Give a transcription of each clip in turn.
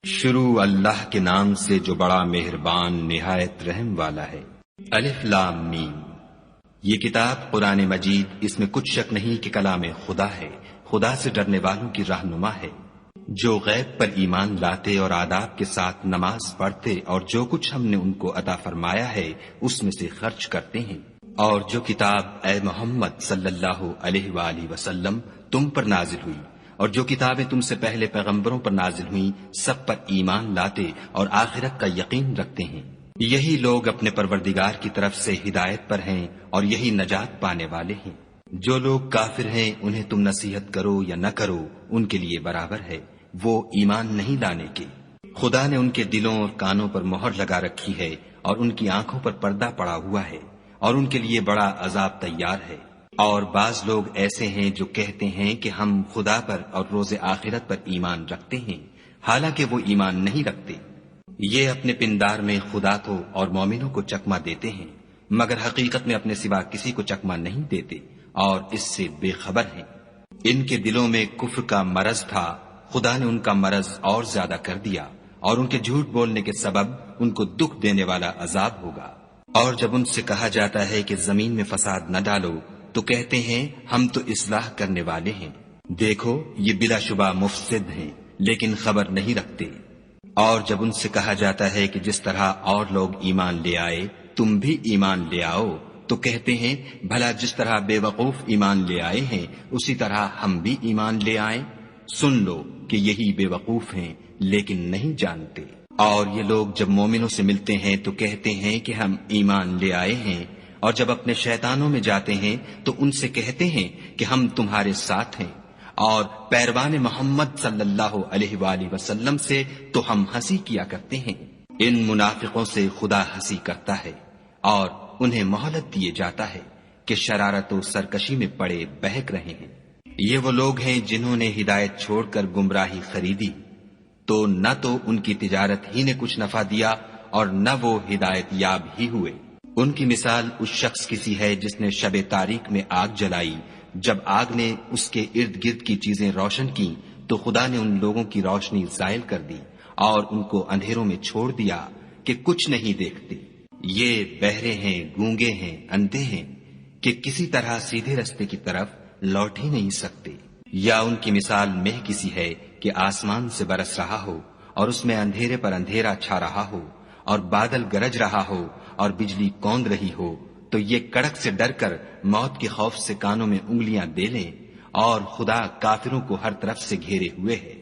شروع اللہ کے نام سے جو بڑا مہربان نہایت رحم والا ہے۔ الف لام میم۔ یہ کتاب قرآن مجید، اس میں کچھ شک نہیں کہ کلام خدا ہے، خدا سے ڈرنے والوں کی رہنما ہے، جو غیب پر ایمان لاتے اور آداب کے ساتھ نماز پڑھتے اور جو کچھ ہم نے ان کو عطا فرمایا ہے اس میں سے خرچ کرتے ہیں، اور جو کتاب اے محمد صلی اللہ علیہ وآلہ وسلم تم پر نازل ہوئی اور جو کتابیں تم سے پہلے پیغمبروں پر نازل ہوئیں سب پر ایمان لاتے اور آخرت کا یقین رکھتے ہیں، یہی لوگ اپنے پروردگار کی طرف سے ہدایت پر ہیں اور یہی نجات پانے والے ہیں۔ جو لوگ کافر ہیں انہیں تم نصیحت کرو یا نہ کرو ان کے لیے برابر ہے، وہ ایمان نہیں لانے کے۔ خدا نے ان کے دلوں اور کانوں پر مہر لگا رکھی ہے اور ان کی آنکھوں پر پردہ پڑا ہوا ہے اور ان کے لیے بڑا عذاب تیار ہے۔ اور بعض لوگ ایسے ہیں جو کہتے ہیں کہ ہم خدا پر اور روز آخرت پر ایمان رکھتے ہیں، حالانکہ وہ ایمان نہیں رکھتے۔ یہ اپنے پندار میں خدا کو اور مومنوں کو چکمہ دیتے ہیں، مگر حقیقت میں اپنے سوا کسی کو چکمہ نہیں دیتے اور اس سے بے خبر ہیں۔ ان کے دلوں میں کفر کا مرض تھا، خدا نے ان کا مرض اور زیادہ کر دیا اور ان کے جھوٹ بولنے کے سبب ان کو دکھ دینے والا عذاب ہوگا۔ اور جب ان سے کہا جاتا ہے کہ زمین میں فساد نہ ڈالو تو کہتے ہیں ہم تو اصلاح کرنے والے ہیں، دیکھو یہ بلا شبہ مفسد ہیں لیکن خبر نہیں رکھتے۔ اور جب ان سے کہا جاتا ہے کہ جس طرح اور لوگ ایمان لے آئے تم بھی ایمان لے آؤ تو کہتے ہیں بھلا جس طرح بے وقوف ایمان لے آئے ہیں اسی طرح ہم بھی ایمان لے آئیں، سن لو کہ یہی بے وقوف ہیں لیکن نہیں جانتے۔ اور یہ لوگ جب مومنوں سے ملتے ہیں تو کہتے ہیں کہ ہم ایمان لے آئے ہیں، اور جب اپنے شیطانوں میں جاتے ہیں تو ان سے کہتے ہیں کہ ہم تمہارے ساتھ ہیں، اور پیروان محمد صلی اللہ علیہ وآلہ وسلم سے تو ہم ہنسی کیا کرتے ہیں۔ ان منافقوں سے خدا ہنسی کرتا ہے اور انہیں مہلت دیے جاتا ہے کہ شرارت و سرکشی میں پڑے بہک رہے ہیں۔ یہ وہ لوگ ہیں جنہوں نے ہدایت چھوڑ کر گمراہی خریدی، تو نہ تو ان کی تجارت ہی نے کچھ نفع دیا اور نہ وہ ہدایت یاب ہی ہوئے۔ ان کی مثال اس شخص کی سی ہے جس نے شب تاریک میں آگ جلائی، جب آگ نے اس کے ارد گرد کی چیزیں روشن کی تو خدا نے ان لوگوں کی روشنی زائل کر دی اور ان کو اندھیروں میں چھوڑ دیا کہ کچھ نہیں دیکھتے۔ یہ بہرے ہیں، گونگے ہیں، اندھے ہیں کہ کسی طرح سیدھے رستے کی طرف لوٹ ہی نہیں سکتے۔ یا ان کی مثال مہ کسی ہے کہ آسمان سے برس رہا ہو اور اس میں اندھیرے پر اندھیرا چھا رہا ہو اور بادل گرج رہا ہو اور بجلی کوند رہی ہو، تو یہ کڑک سے ڈر کر موت کے خوف سے کانوں میں انگلیاں دے لیں، اور خدا کافروں کو ہر طرف سے گھیرے ہوئے ہے۔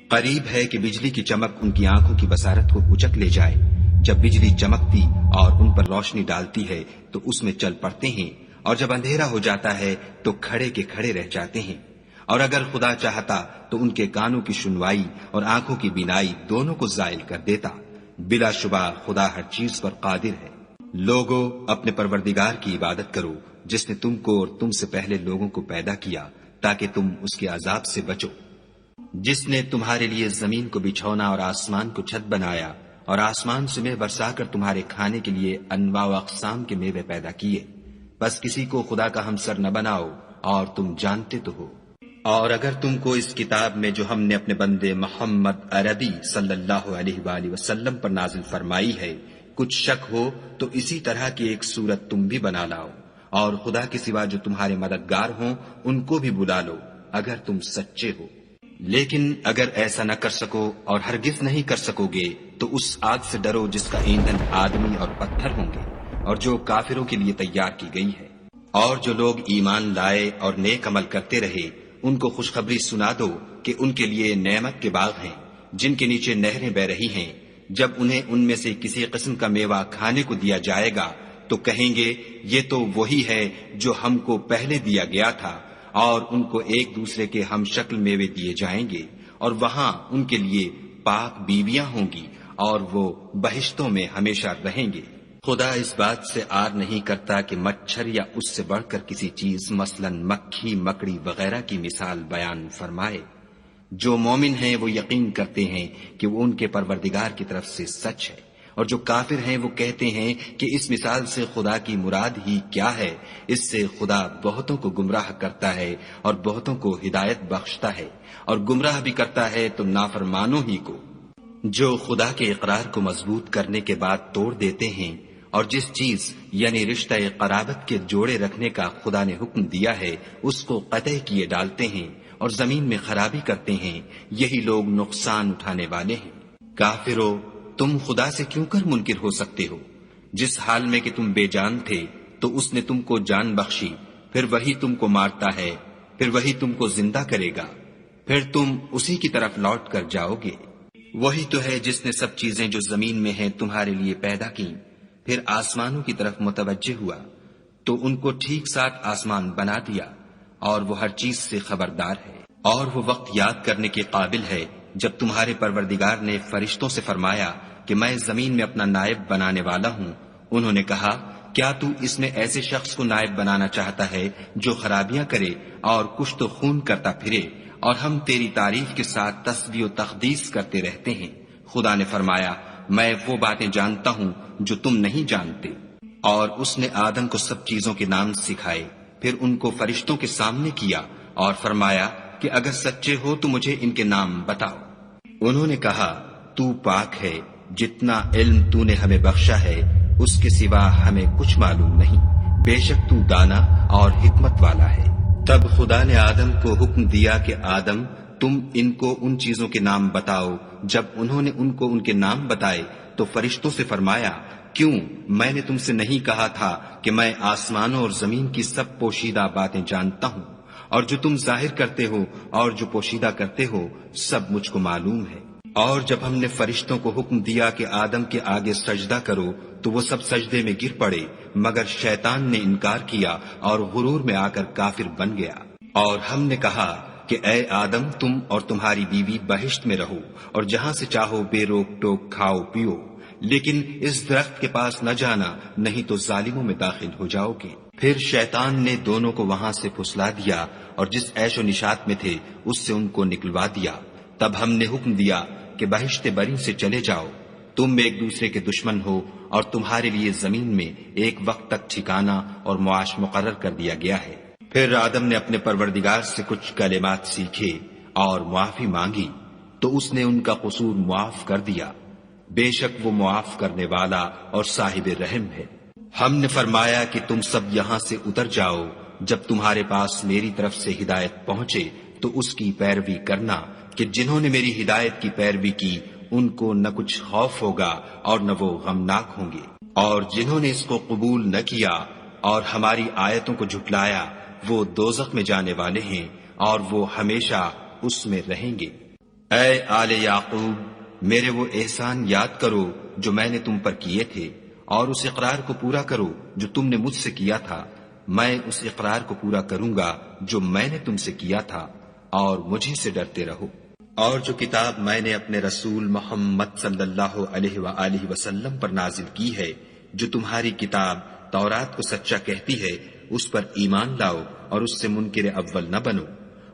قریب ہے کہ بجلی کی چمک ان کی آنکھوں کی بصارت کو اچک لے جائے۔ جب بجلی چمکتی اور ان پر روشنی ڈالتی ہے تو اس میں چل پڑتے ہیں، اور جب اندھیرا ہو جاتا ہے تو کھڑے کے کھڑے رہ جاتے ہیں۔ اور اگر خدا چاہتا تو ان کے کانوں کی سنوائی اور آنکھوں کی بینائی دونوں کو زائل کر دیتا، بلا شبہ خدا ہر چیز پر قادر ہے۔ لوگو اپنے پروردگار کی عبادت کرو جس نے تم کو اور تم سے پہلے لوگوں کو پیدا کیا تاکہ تم اس کے عذاب سے بچو، جس نے تمہارے لیے زمین کو بچھونا اور آسمان کو چھت بنایا اور آسمان سے مے برسا کر تمہارے کھانے کے لیے انواع و اقسام کے میوے پیدا کیے، بس کسی کو خدا کا ہمسر نہ بناؤ اور تم جانتے تو ہو۔ اور اگر تم کو اس کتاب میں جو ہم نے اپنے بندے محمد عربی صلی اللہ علیہ وآلہ وسلم پر نازل فرمائی ہے کچھ شک ہو تو اسی طرح کی ایک صورت تم بھی بنا لاؤ، اور خدا کے سوا جو تمہارے مددگار ہوں ان کو بھی بلا لو اگر تم سچے ہو۔ لیکن اگر ایسا نہ کر سکو اور ہرگز نہیں کر سکو گے تو اس آگ سے ڈرو جس کا ایندھن آدمی اور پتھر ہوں گے اور جو کافروں کے لیے تیار کی گئی ہے۔ اور جو لوگ ایمان لائے اور نیک عمل کرتے رہے ان کو خوشخبری سنا دو کہ ان کے لیے نعمت کے باغ ہیں جن کے نیچے نہریں بہ رہی ہیں، جب انہیں ان میں سے کسی قسم کا میوہ کھانے کو دیا جائے گا تو کہیں گے یہ تو وہی ہے جو ہم کو پہلے دیا گیا تھا، اور ان کو ایک دوسرے کے ہم شکل میوے دیے جائیں گے، اور وہاں ان کے لیے پاک بیویاں ہوں گی اور وہ بہشتوں میں ہمیشہ رہیں گے۔ خدا اس بات سے آر نہیں کرتا کہ مچھر یا اس سے بڑھ کر کسی چیز مثلا مکھی مکڑی وغیرہ کی مثال بیان فرمائے۔ جو مومن ہیں وہ یقین کرتے ہیں کہ وہ ان کے پروردگار کی طرف سے سچ ہے، اور جو کافر ہیں وہ کہتے ہیں کہ اس مثال سے خدا کی مراد ہی کیا ہے۔ اس سے خدا بہتوں کو گمراہ کرتا ہے اور بہتوں کو ہدایت بخشتا ہے، اور گمراہ بھی کرتا ہے تو نافرمانوں ہی کو۔ جو خدا کے اقرار کو مضبوط کرنے کے بعد توڑ دیتے ہیں اور جس چیز یعنی رشتہ قرابت کے جوڑے رکھنے کا خدا نے حکم دیا ہے اس کو قطع کیے ڈالتے ہیں اور زمین میں خرابی کرتے ہیں، یہی لوگ نقصان اٹھانے والے ہیں۔ کافرو، تم خدا سے کیوں کر منکر ہو سکتے ہو؟ جس حال میں کہ تم بے جان تھے تو اس نے تم کو جان بخشی، پھر وہی تم کو مارتا ہے، پھر وہی تم کو زندہ کرے گا، پھر تم اسی کی طرف لوٹ کر جاؤ گے۔ وہی تو ہے جس نے سب چیزیں جو زمین میں ہیں تمہارے لیے پیدا کی، پھر آسمانوں کی طرف متوجہ ہوا تو ان کو ٹھیک ساتھ آسمان بنا دیا، اور وہ ہر چیز سے خبردار ہے۔ اور وہ وقت یاد کرنے کے قابل ہے جب تمہارے پروردگار نے فرشتوں سے فرمایا کہ میں زمین میں اپنا نائب بنانے والا ہوں۔ انہوں نے کہا، کیا تو اس میں ایسے شخص کو نائب بنانا چاہتا ہے جو خرابیاں کرے اور کشت و خون کرتا پھرے، اور ہم تیری تعریف کے ساتھ تسبیح و تقدیس کرتے رہتے ہیں؟ خدا نے فرمایا، میں وہ باتیں جانتا ہوں جو تم نہیں جانتے۔ اور اس نے آدم کو سب چیزوں کے نام سکھائے، پھر ان کو فرشتوں کے سامنے کیا اور فرمایا کہ اگر سچے ہو تو مجھے ان کے نام بتاؤ۔ انہوں نے کہا، تو پاک ہے، جتنا علم تو نے ہمیں بخشا ہے اس کے سوا ہمیں کچھ معلوم نہیں، بے شک تو دانا اور حکمت والا ہے۔ تب خدا نے آدم کو حکم دیا کہ آدم، تم ان کو ان چیزوں کے نام بتاؤ۔ جب انہوں نے ان کو ان کے نام بتائے تو فرشتوں سے فرمایا، کیوں میں نے تم سے نہیں کہا تھا کہ میں آسمانوں اور زمین کی سب پوشیدہ باتیں جانتا ہوں، اور جو تم ظاہر کرتے ہو اور جو پوشیدہ کرتے ہو سب مجھ کو معلوم ہے۔ اور جب ہم نے فرشتوں کو حکم دیا کہ آدم کے آگے سجدہ کرو تو وہ سب سجدے میں گر پڑے، مگر شیطان نے انکار کیا اور غرور میں آ کر کافر بن گیا۔ اور ہم نے کہا کہ اے آدم، تم اور تمہاری بیوی بہشت میں رہو اور جہاں سے چاہو بے روک ٹوک کھاؤ پیو، لیکن اس درخت کے پاس نہ جانا، نہیں تو ظالموں میں داخل ہو جاؤ گے۔ پھر شیطان نے دونوں کو وہاں سے پھسلا دیا اور جس عیش و نشاط میں تھے اس سے ان کو نکلوا دیا۔ تب ہم نے حکم دیا کہ بہشت بری سے چلے جاؤ، تم ایک دوسرے کے دشمن ہو، اور تمہارے لیے زمین میں ایک وقت تک ٹھکانہ اور معاش مقرر کر دیا گیا ہے۔ پھر آدم نے اپنے پروردگار سے کچھ کلمات سیکھے اور معافی مانگی تو اس نے ان کا قصور معاف کر دیا، بے شک وہ معاف کرنے والا اور صاحب رحم ہے۔ ہم نے فرمایا کہ تم سب یہاں سے اتر جاؤ، جب تمہارے پاس میری طرف سے ہدایت پہنچے تو اس کی پیروی کرنا، کہ جنہوں نے میری ہدایت کی پیروی کی ان کو نہ کچھ خوف ہوگا اور نہ وہ غمناک ہوں گے، اور جنہوں نے اس کو قبول نہ کیا اور ہماری آیتوں کو جھٹلایا وہ دوزخ میں جانے والے ہیں اور وہ ہمیشہ اس میں رہیں گے۔ اے آل یعقوب، میرے وہ احسان یاد کرو جو میں نے تم پر کیے تھے، اور اس اقرار کو پورا کرو جو تم نے مجھ سے کیا تھا۔ میں اس اقرار کو پورا کروں گا جو میں نے تم سے کیا تھا، اور مجھے سے ڈرتے رہو۔ اور جو کتاب میں نے اپنے رسول محمد صلی اللہ علیہ وآلہ وسلم پر نازل کی ہے، جو تمہاری کتاب تورات کو سچا کہتی ہے، اس پر ایمان لاؤ اور اس سے منکر اول نہ بنو،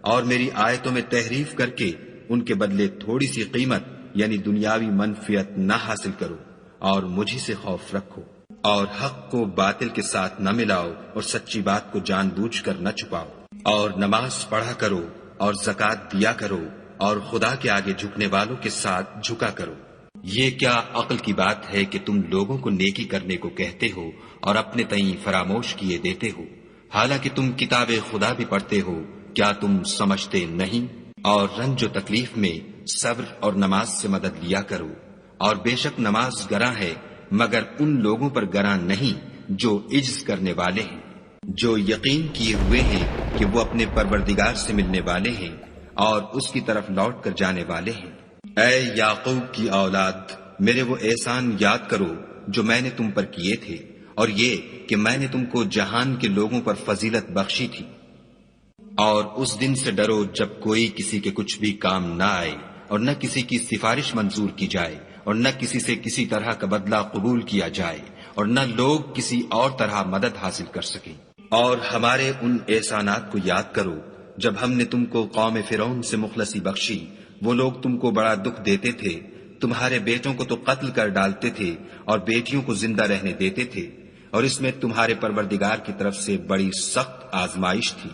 اور میری آیتوں میں تحریف کر کے ان کے بدلے تھوڑی سی قیمت یعنی دنیاوی منفعت نہ حاصل کرو، اور مجھے سے خوف رکھو، اور حق کو باطل کے ساتھ نہ ملاؤ اور سچی بات کو جان بوجھ کر نہ چھپاؤ، اور نماز پڑھا کرو اور زکوٰۃ دیا کرو، اور خدا کے آگے جھکنے والوں کے ساتھ جھکا کرو۔ یہ کیا عقل کی بات ہے کہ تم لوگوں کو نیکی کرنے کو کہتے ہو اور اپنے تئیں فراموش کیے دیتے ہو، حالانکہ تم کتاب خدا بھی پڑھتے ہو؟ کیا تم سمجھتے نہیں؟ اور رنج و تکلیف میں صبر اور نماز سے مدد لیا کرو، اور بے شک نماز گراں ہے، مگر ان لوگوں پر گراں نہیں جو عجز کرنے والے ہیں، جو یقین کیے ہوئے ہیں کہ وہ اپنے پروردگار سے ملنے والے ہیں اور اس کی طرف لوٹ کر جانے والے ہیں۔ اے یعقوب کی اولاد، میرے وہ احسان یاد کرو جو میں نے تم پر کیے تھے، اور یہ کہ میں نے تم کو جہان کے لوگوں پر فضیلت بخشی تھی۔ اور اس دن سے ڈرو جب کوئی کسی کے کچھ بھی کام نہ آئے، اور نہ کسی کی سفارش منظور کی جائے، اور نہ کسی سے کسی طرح کا بدلہ قبول کیا جائے، اور نہ لوگ کسی اور طرح مدد حاصل کر سکیں۔ اور ہمارے ان احسانات کو یاد کرو جب ہم نے تم کو قوم فرعون سے مخلصی بخشی، وہ لوگ تم کو بڑا دکھ دیتے تھے، تمہارے بیٹوں کو تو قتل کر ڈالتے تھے اور بیٹیوں کو زندہ رہنے دیتے تھے، اور اس میں تمہارے پروردگار کی طرف سے بڑی سخت آزمائش تھی۔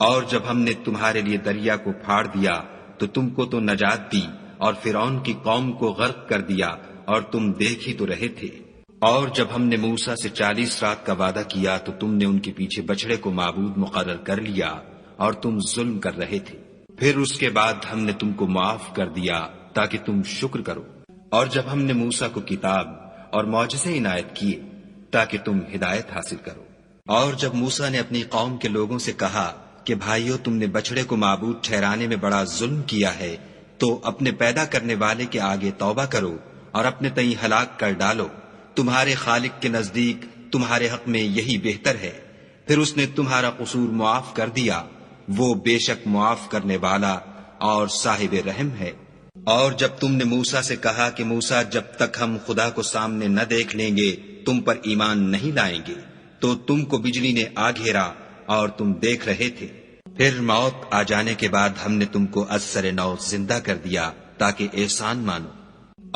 اور جب ہم نے تمہارے لیے دریا کو پھاڑ دیا تو تم کو تو نجات دی، اور فرعون کی قوم کو غرق کر دیا اور تم دیکھ ہی تو رہے تھے۔ اور جب ہم نے موسیٰ سے 40 رات کا وعدہ کیا تو تم نے ان کے پیچھے بچڑے کو معبود مقرر کر لیا اور تم ظلم کر رہے تھے۔ پھر اس کے بعد ہم نے تم کو معاف کر دیا تاکہ تم شکر کرو۔ اور جب ہم نے موسیٰ کو کتاب اور معجزے عنایت کیے تاکہ تم ہدایت حاصل کرو۔ اور جب موسیٰ نے اپنی قوم کے لوگوں سے کہا کہ بھائیو، تم نے بچڑے کو معبود ٹھہرانے میں بڑا ظلم کیا ہے، تو اپنے پیدا کرنے والے کے آگے توبہ کرو اور اپنے تئیں ہلاک کر ڈالو، تمہارے خالق کے نزدیک تمہارے حق میں یہی بہتر ہے۔ پھر اس نے تمہارا قصور معاف کر دیا، وہ بے شک معاف کرنے والا اور صاحب رحم ہے۔ اور جب تم نے موسیٰ سے کہا کہ موسیٰ، جب تک ہم خدا کو سامنے نہ دیکھ لیں گے تم پر ایمان نہیں لائیں گے، تو تم کو بجلی نے آ گھیرا اور تم دیکھ رہے تھے۔ پھر موت آ جانے کے بعد ہم نے تم کو از سر نو زندہ کر دیا تاکہ احسان مانو،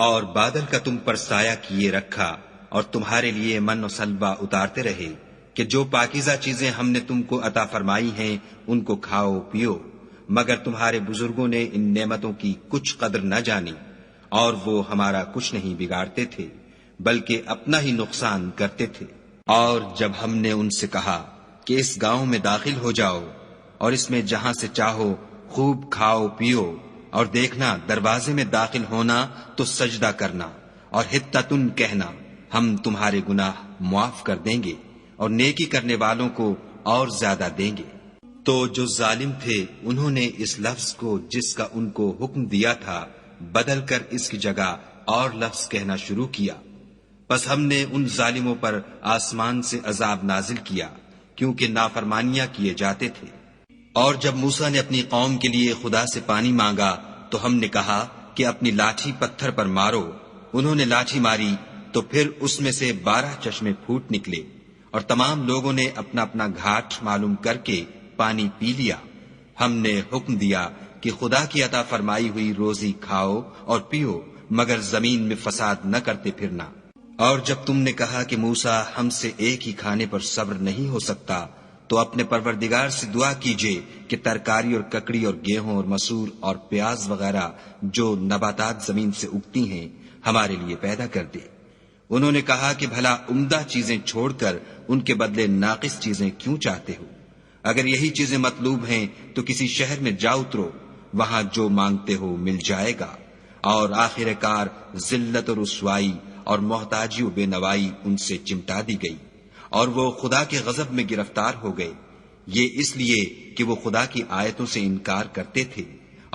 اور بادل کا تم پر سایہ کیے رکھا اور تمہارے لیے من و سلوہ اتارتے رہے کہ جو پاکیزہ چیزیں ہم نے تم کو عطا فرمائی ہیں ان کو کھاؤ پیو، مگر تمہارے بزرگوں نے ان نعمتوں کی کچھ قدر نہ جانی، اور وہ ہمارا کچھ نہیں بگاڑتے تھے بلکہ اپنا ہی نقصان کرتے تھے۔ اور جب ہم نے ان سے کہا کہ اس گاؤں میں داخل ہو جاؤ اور اس میں جہاں سے چاہو خوب کھاؤ پیو، اور دیکھنا دروازے میں داخل ہونا تو سجدہ کرنا اور حطتن کہنا، ہم تمہارے گناہ معاف کر دیں گے اور نیکی کرنے والوں کو اور زیادہ دیں گے۔ تو جو ظالم تھے انہوں نے اس لفظ کو جس کا ان کو حکم دیا تھا بدل کر اس کی جگہ اور لفظ کہنا شروع کیا، پس ہم نے ان ظالموں پر آسمان سے عذاب نازل کیا کیونکہ نافرمانیاں کیے جاتے تھے۔ اور جب موسیٰ نے اپنی قوم کے لیے خدا سے پانی مانگا تو ہم نے کہا کہ اپنی لاٹھی پتھر پر مارو۔ انہوں نے لاٹھی ماری تو پھر اس میں سے 12 چشمے پھوٹ نکلے، اور تمام لوگوں نے اپنا اپنا گھاٹ معلوم کر کے پانی پی لیا۔ ہم نے حکم دیا کہ خدا کی عطا فرمائی ہوئی روزی کھاؤ اور پیو، مگر زمین میں فساد نہ کرتے پھرنا۔ اور جب تم نے کہا کہ موسیٰ، ہم سے ایک ہی کھانے پر صبر نہیں ہو سکتا، تو اپنے پروردگار سے دعا کیجئے کہ ترکاری اور ککڑی اور گیہوں اور مسور اور پیاز وغیرہ جو نباتات زمین سے اگتی ہیں ہمارے لیے پیدا کر دے۔ انہوں نے کہا کہ بھلا عمدہ چیزیں چھوڑ کر ان کے بدلے ناقص چیزیں کیوں چاہتے ہو؟ اگر یہی چیزیں مطلوب ہیں تو کسی شہر میں جا اترو، وہاں جو مانگتے ہو مل جائے گا۔ اور آخر کار ذلت اور رسوائی اور محتاجی و بے نوائی ان سے چمٹا دی گئی، اور وہ خدا کے غضب میں گرفتار ہو گئے، یہ اس لیے کہ وہ خدا کی آیتوں سے انکار کرتے تھے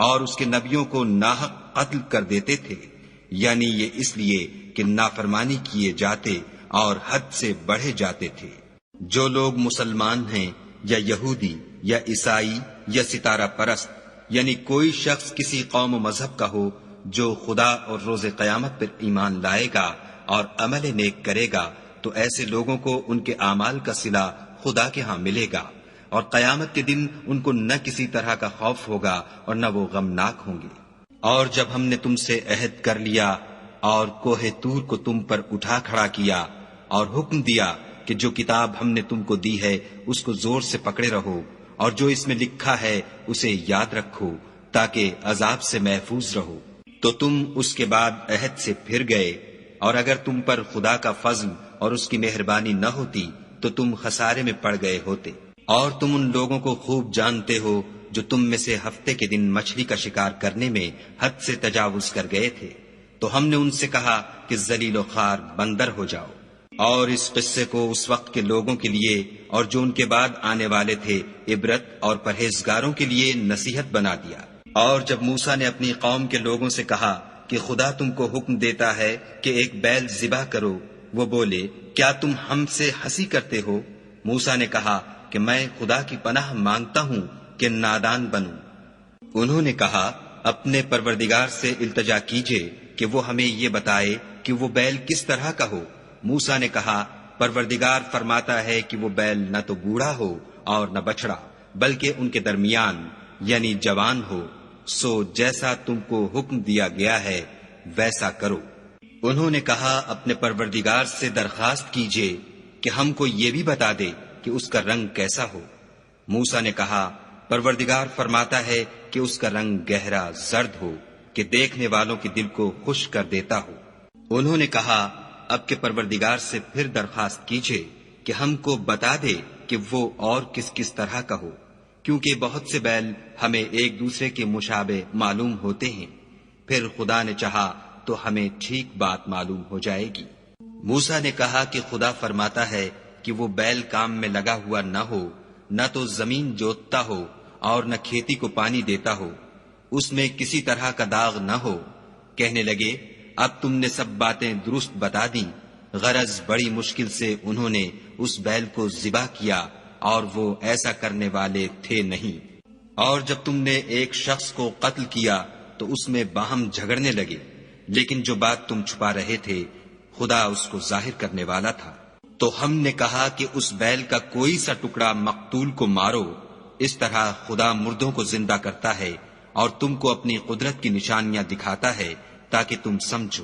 اور اس کے نبیوں کو ناحق قتل کر دیتے تھے، یعنی یہ اس لیے کہ نافرمانی کیے جاتے اور حد سے بڑھے جاتے تھے۔ جو لوگ مسلمان ہیں یا یہودی یا عیسائی یا ستارہ پرست، یعنی کوئی شخص کسی قوم و مذہب کا ہو، جو خدا اور روز قیامت پر ایمان لائے گا اور عمل نیک کرے گا، تو ایسے لوگوں کو ان کے اعمال کا صلہ خدا کے ہاں ملے گا، اور قیامت کے دن ان کو نہ کسی طرح کا خوف ہوگا اور نہ وہ غمناک ہوں گے۔ اور جب ہم نے تم سے عہد کر لیا اور کوہ طور کو تم پر اٹھا کھڑا کیا اور حکم دیا کہ جو کتاب ہم نے تم کو دی ہے اس کو زور سے پکڑے رہو، اور جو اس میں لکھا ہے اسے یاد رکھو تاکہ عذاب سے محفوظ رہو، تو تم اس کے بعد عہد سے پھر گئے، اور اگر تم پر خدا کا فضل اور اس کی مہربانی نہ ہوتی تو تم خسارے میں پڑ گئے ہوتے۔ اور تم ان لوگوں کو خوب جانتے ہو جو تم میں سے ہفتے کے دن مچھلی کا شکار کرنے میں حد سے تجاوز کر گئے تھے، تو ہم نے ان سے کہا کہ ذلیل و خوار بندر ہو جاؤ۔ اور اس قصے کو اس وقت کے لوگوں کے لیے اور جو ان کے بعد آنے والے تھے عبرت اور پرہیزگاروں کے لیے نصیحت بنا دیا۔ اور جب موسیٰ نے اپنی قوم کے لوگوں سے کہا کہ خدا تم کو حکم دیتا ہے کہ ایک بیل ذبح کرو، وہ بولے، کیا تم ہم سے ہنسی کرتے ہو؟ موسیٰ نے کہا کہ میں خدا کی پناہ مانگتا ہوں کہ نادان بنوں۔ انہوں نے کہا، اپنے پروردگار سے التجا کیجئے کہ وہ ہمیں یہ بتائے کہ وہ بیل کس طرح کا ہو۔ موسیٰ نے کہا، پروردگار فرماتا ہے کہ وہ بیل نہ تو بوڑھا ہو اور نہ بچڑا، بلکہ ان کے درمیان یعنی جوان ہو، سو جیسا تم کو حکم دیا گیا ہے ویسا کرو۔ انہوں نے کہا، اپنے پروردگار سے درخواست کیجئے کہ ہم کو یہ بھی بتا دے کہ اس کا رنگ کیسا ہو۔ موسیٰ نے کہا، پروردگار فرماتا ہے کہ اس کا رنگ گہرا زرد ہو، کہ دیکھنے والوں کے دل کو خوش کر دیتا ہو۔ انہوں نے کہا اب کے پروردگار سے پھر درخواست کیجئے کہ ہم کو بتا دے کہ وہ اور کس کس طرح کا ہو، کیونکہ بہت سے بیل ہمیں ایک دوسرے کے مشابہ معلوم ہوتے ہیں، پھر خدا نے چاہا تو ہمیں ٹھیک بات معلوم ہو جائے گی۔ موسیٰ نے کہا کہ خدا فرماتا ہے کہ وہ بیل کام میں لگا ہوا نہ ہو، نہ تو زمین جوتتا ہو اور نہ کھیتی کو پانی دیتا ہو، اس میں کسی طرح کا داغ نہ ہو۔ کہنے لگے اب تم نے سب باتیں درست بتا دیں۔ غرض بڑی مشکل سے انہوں نے اس بیل کو ذبح کیا اور وہ ایسا کرنے والے تھے نہیں۔ اور جب تم نے ایک شخص کو قتل کیا تو اس میں باہم جھگڑنے لگے، لیکن جو بات تم چھپا رہے تھے خدا اس کو ظاہر کرنے والا تھا۔ تو ہم نے کہا کہ اس بیل کا کوئی سا ٹکڑا مقتول کو مارو، اس طرح خدا مردوں کو زندہ کرتا ہے اور تم کو اپنی قدرت کی نشانیاں دکھاتا ہے تاکہ تم سمجھو۔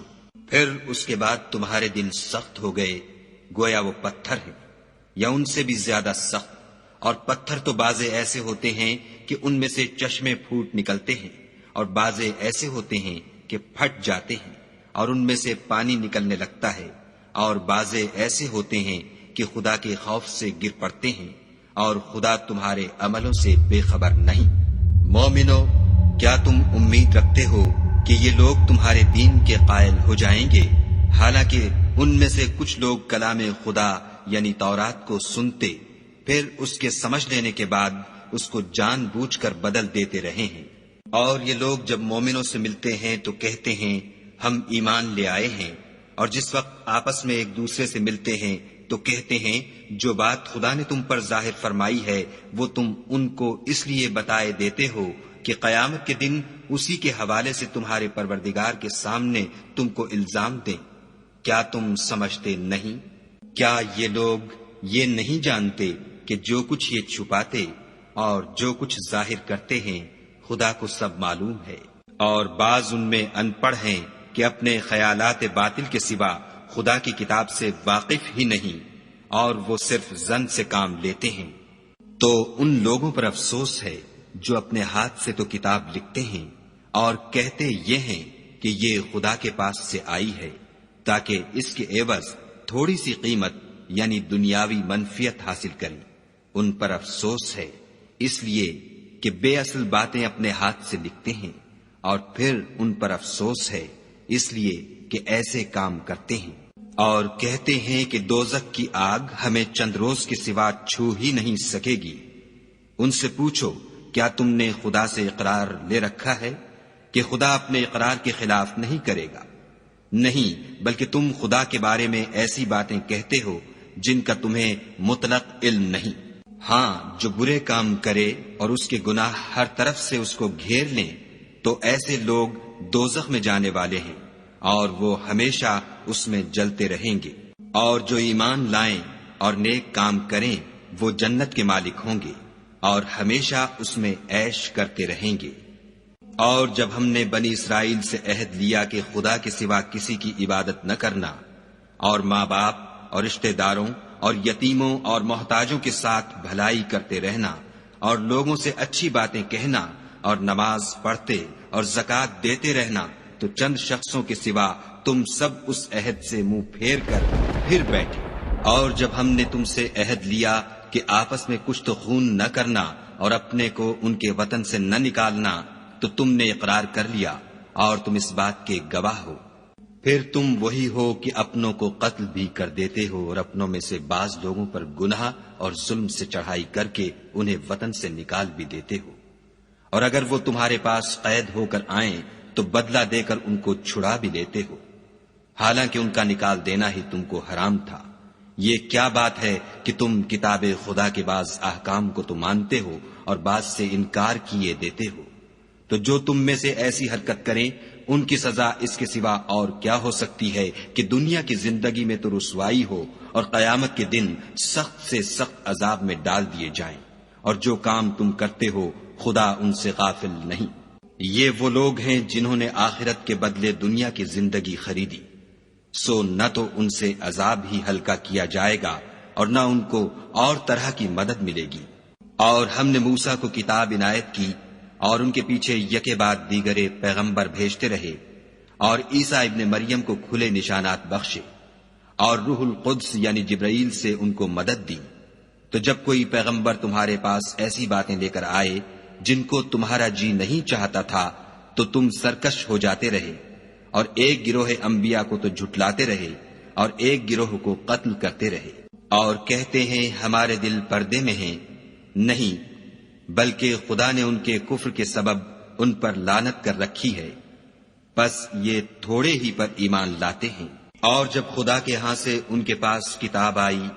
پھر اس کے بعد تمہارے دل سخت ہو گئے، گویا وہ پتھر ہیں یا ان سے بھی زیادہ سخت، اور پتھر تو بعضے ایسے ہوتے ہیں کہ ان میں سے چشمے پھوٹ نکلتے ہیں، اور بعضے ایسے ہوتے ہیں کہ پھٹ جاتے ہیں اور ان میں سے پانی نکلنے لگتا ہے، اور بعضے ایسے ہوتے ہیں کہ خدا کے خوف سے گر پڑتے ہیں، اور خدا تمہارے عملوں سے بے خبر نہیں۔ مومنو، کیا تم امید رکھتے ہو کہ یہ لوگ تمہارے دین کے قائل ہو جائیں گے؟ حالانکہ ان میں سے کچھ لوگ کلام خدا یعنی تورات کو سنتے، پھر اس کے سمجھ لینے کے بعد اس کو جان بوجھ کر بدل دیتے رہے ہیں۔ اور یہ لوگ جب مومنوں سے ملتے ہیں تو کہتے ہیں ہم ایمان لے آئے ہیں، اور جس وقت آپس میں ایک دوسرے سے ملتے ہیں تو کہتے ہیں جو بات خدا نے تم پر ظاہر فرمائی ہے وہ تم ان کو اس لیے بتائے دیتے ہو کہ قیامت کے دن اسی کے حوالے سے تمہارے پروردگار کے سامنے تم کو الزام دیں۔ کیا تم سمجھتے نہیں؟ کیا یہ لوگ یہ نہیں جانتے کہ جو کچھ یہ چھپاتے اور جو کچھ ظاہر کرتے ہیں خدا کو سب معلوم ہے؟ اور بعض ان میں ان پڑھ ہیں کہ اپنے خیالات باطل کے سوا خدا کی کتاب سے واقف ہی نہیں، اور وہ صرف ظن سے کام لیتے ہیں۔ تو ان لوگوں پر افسوس ہے جو اپنے ہاتھ سے تو کتاب لکھتے ہیں اور کہتے یہ ہیں کہ یہ خدا کے پاس سے آئی ہے تاکہ اس کے عوض تھوڑی سی قیمت یعنی دنیاوی منفیت حاصل کریں۔ ان پر افسوس ہے اس لیے کہ بے اصل باتیں اپنے ہاتھ سے لکھتے ہیں، اور پھر ان پر افسوس ہے اس لیے کہ ایسے کام کرتے ہیں۔ اور کہتے ہیں کہ دوزخ کی آگ ہمیں چند روز کے سوا چھو ہی نہیں سکے گی۔ ان سے پوچھو کیا تم نے خدا سے اقرار لے رکھا ہے کہ خدا اپنے اقرار کے خلاف نہیں کرے گا؟ نہیں، بلکہ تم خدا کے بارے میں ایسی باتیں کہتے ہو جن کا تمہیں مطلق علم نہیں۔ ہاں، جو برے کام کرے اور اس کے گناہ ہر طرف سے اس کو گھیر لیں تو ایسے لوگ دوزخ میں جانے والے ہیں اور وہ ہمیشہ اس میں جلتے رہیں گے۔ اور جو ایمان لائیں اور نیک کام کریں وہ جنت کے مالک ہوں گے اور ہمیشہ اس میں عیش کرتے رہیں گے۔ اور جب ہم نے بنی اسرائیل سے عہد لیا کہ خدا کے سوا کسی کی عبادت نہ کرنا، اور ماں باپ اور رشتہ داروں اور یتیموں اور محتاجوں کے ساتھ بھلائی کرتے رہنا، اور لوگوں سے اچھی باتیں کہنا، اور نماز پڑھتے اور زکوٰۃ دیتے رہنا، تو چند شخصوں کے سوا تم سب اس عہد سے منہ پھیر کر پھر بیٹھے۔ اور جب ہم نے تم سے عہد لیا کہ آپس میں کچھ تو خون نہ کرنا اور اپنے کو ان کے وطن سے نہ نکالنا، تو تم نے اقرار کر لیا اور تم اس بات کے گواہ ہو۔ پھر تم وہی ہو کہ اپنوں کو قتل بھی کر دیتے ہو اور اپنوں میں سے بعض لوگوں پر گناہ اور ظلم سے چڑھائی کر کے انہیں وطن سے نکال بھی دیتے ہو، اور اگر وہ تمہارے پاس قید ہو کر آئیں تو بدلہ دے کر ان کو چھڑا بھی لیتے ہو، حالانکہ ان کا نکال دینا ہی تم کو حرام تھا۔ یہ کیا بات ہے کہ تم کتاب خدا کے بعض احکام کو تو مانتے ہو اور بعض سے انکار کیے دیتے ہو؟ تو جو تم میں سے ایسی حرکت کریں ان کی سزا اس کے سوا اور کیا ہو سکتی ہے کہ دنیا کی زندگی میں تو رسوائی ہو اور قیامت کے دن سخت سے سخت عذاب میں ڈال دیے جائیں۔ اور جو کام تم کرتے ہو خدا ان سے غافل نہیں۔ یہ وہ لوگ ہیں جنہوں نے آخرت کے بدلے دنیا کی زندگی خریدی، سو نہ تو ان سے عذاب ہی ہلکا کیا جائے گا اور نہ ان کو اور طرح کی مدد ملے گی۔ اور ہم نے موسیٰ کو کتاب عنایت کی اور ان کے پیچھے یکے بعد دیگرے پیغمبر بھیجتے رہے، اور عیسیٰ ابن مریم کو کھلے نشانات بخشے، اور روح القدس یعنی جبرائیل سے ان کو مدد دی۔ تو جب کوئی پیغمبر تمہارے پاس ایسی باتیں لے کر آئے جن کو تمہارا جی نہیں چاہتا تھا تو تم سرکش ہو جاتے رہے، اور ایک گروہ انبیاء کو تو جھٹلاتے رہے اور ایک گروہ کو قتل کرتے رہے، اور کہتے ہیں ہمارے دل پردے میں ہیں، نہیں بلکہ خدا نے ان کے کفر کے سبب ان پر لعنت کر رکھی ہے، پس یہ تھوڑے ہی پر ایمان لاتے ہیں۔ اور جب خدا کے ہاں سے ان کے پاس کتاب آئی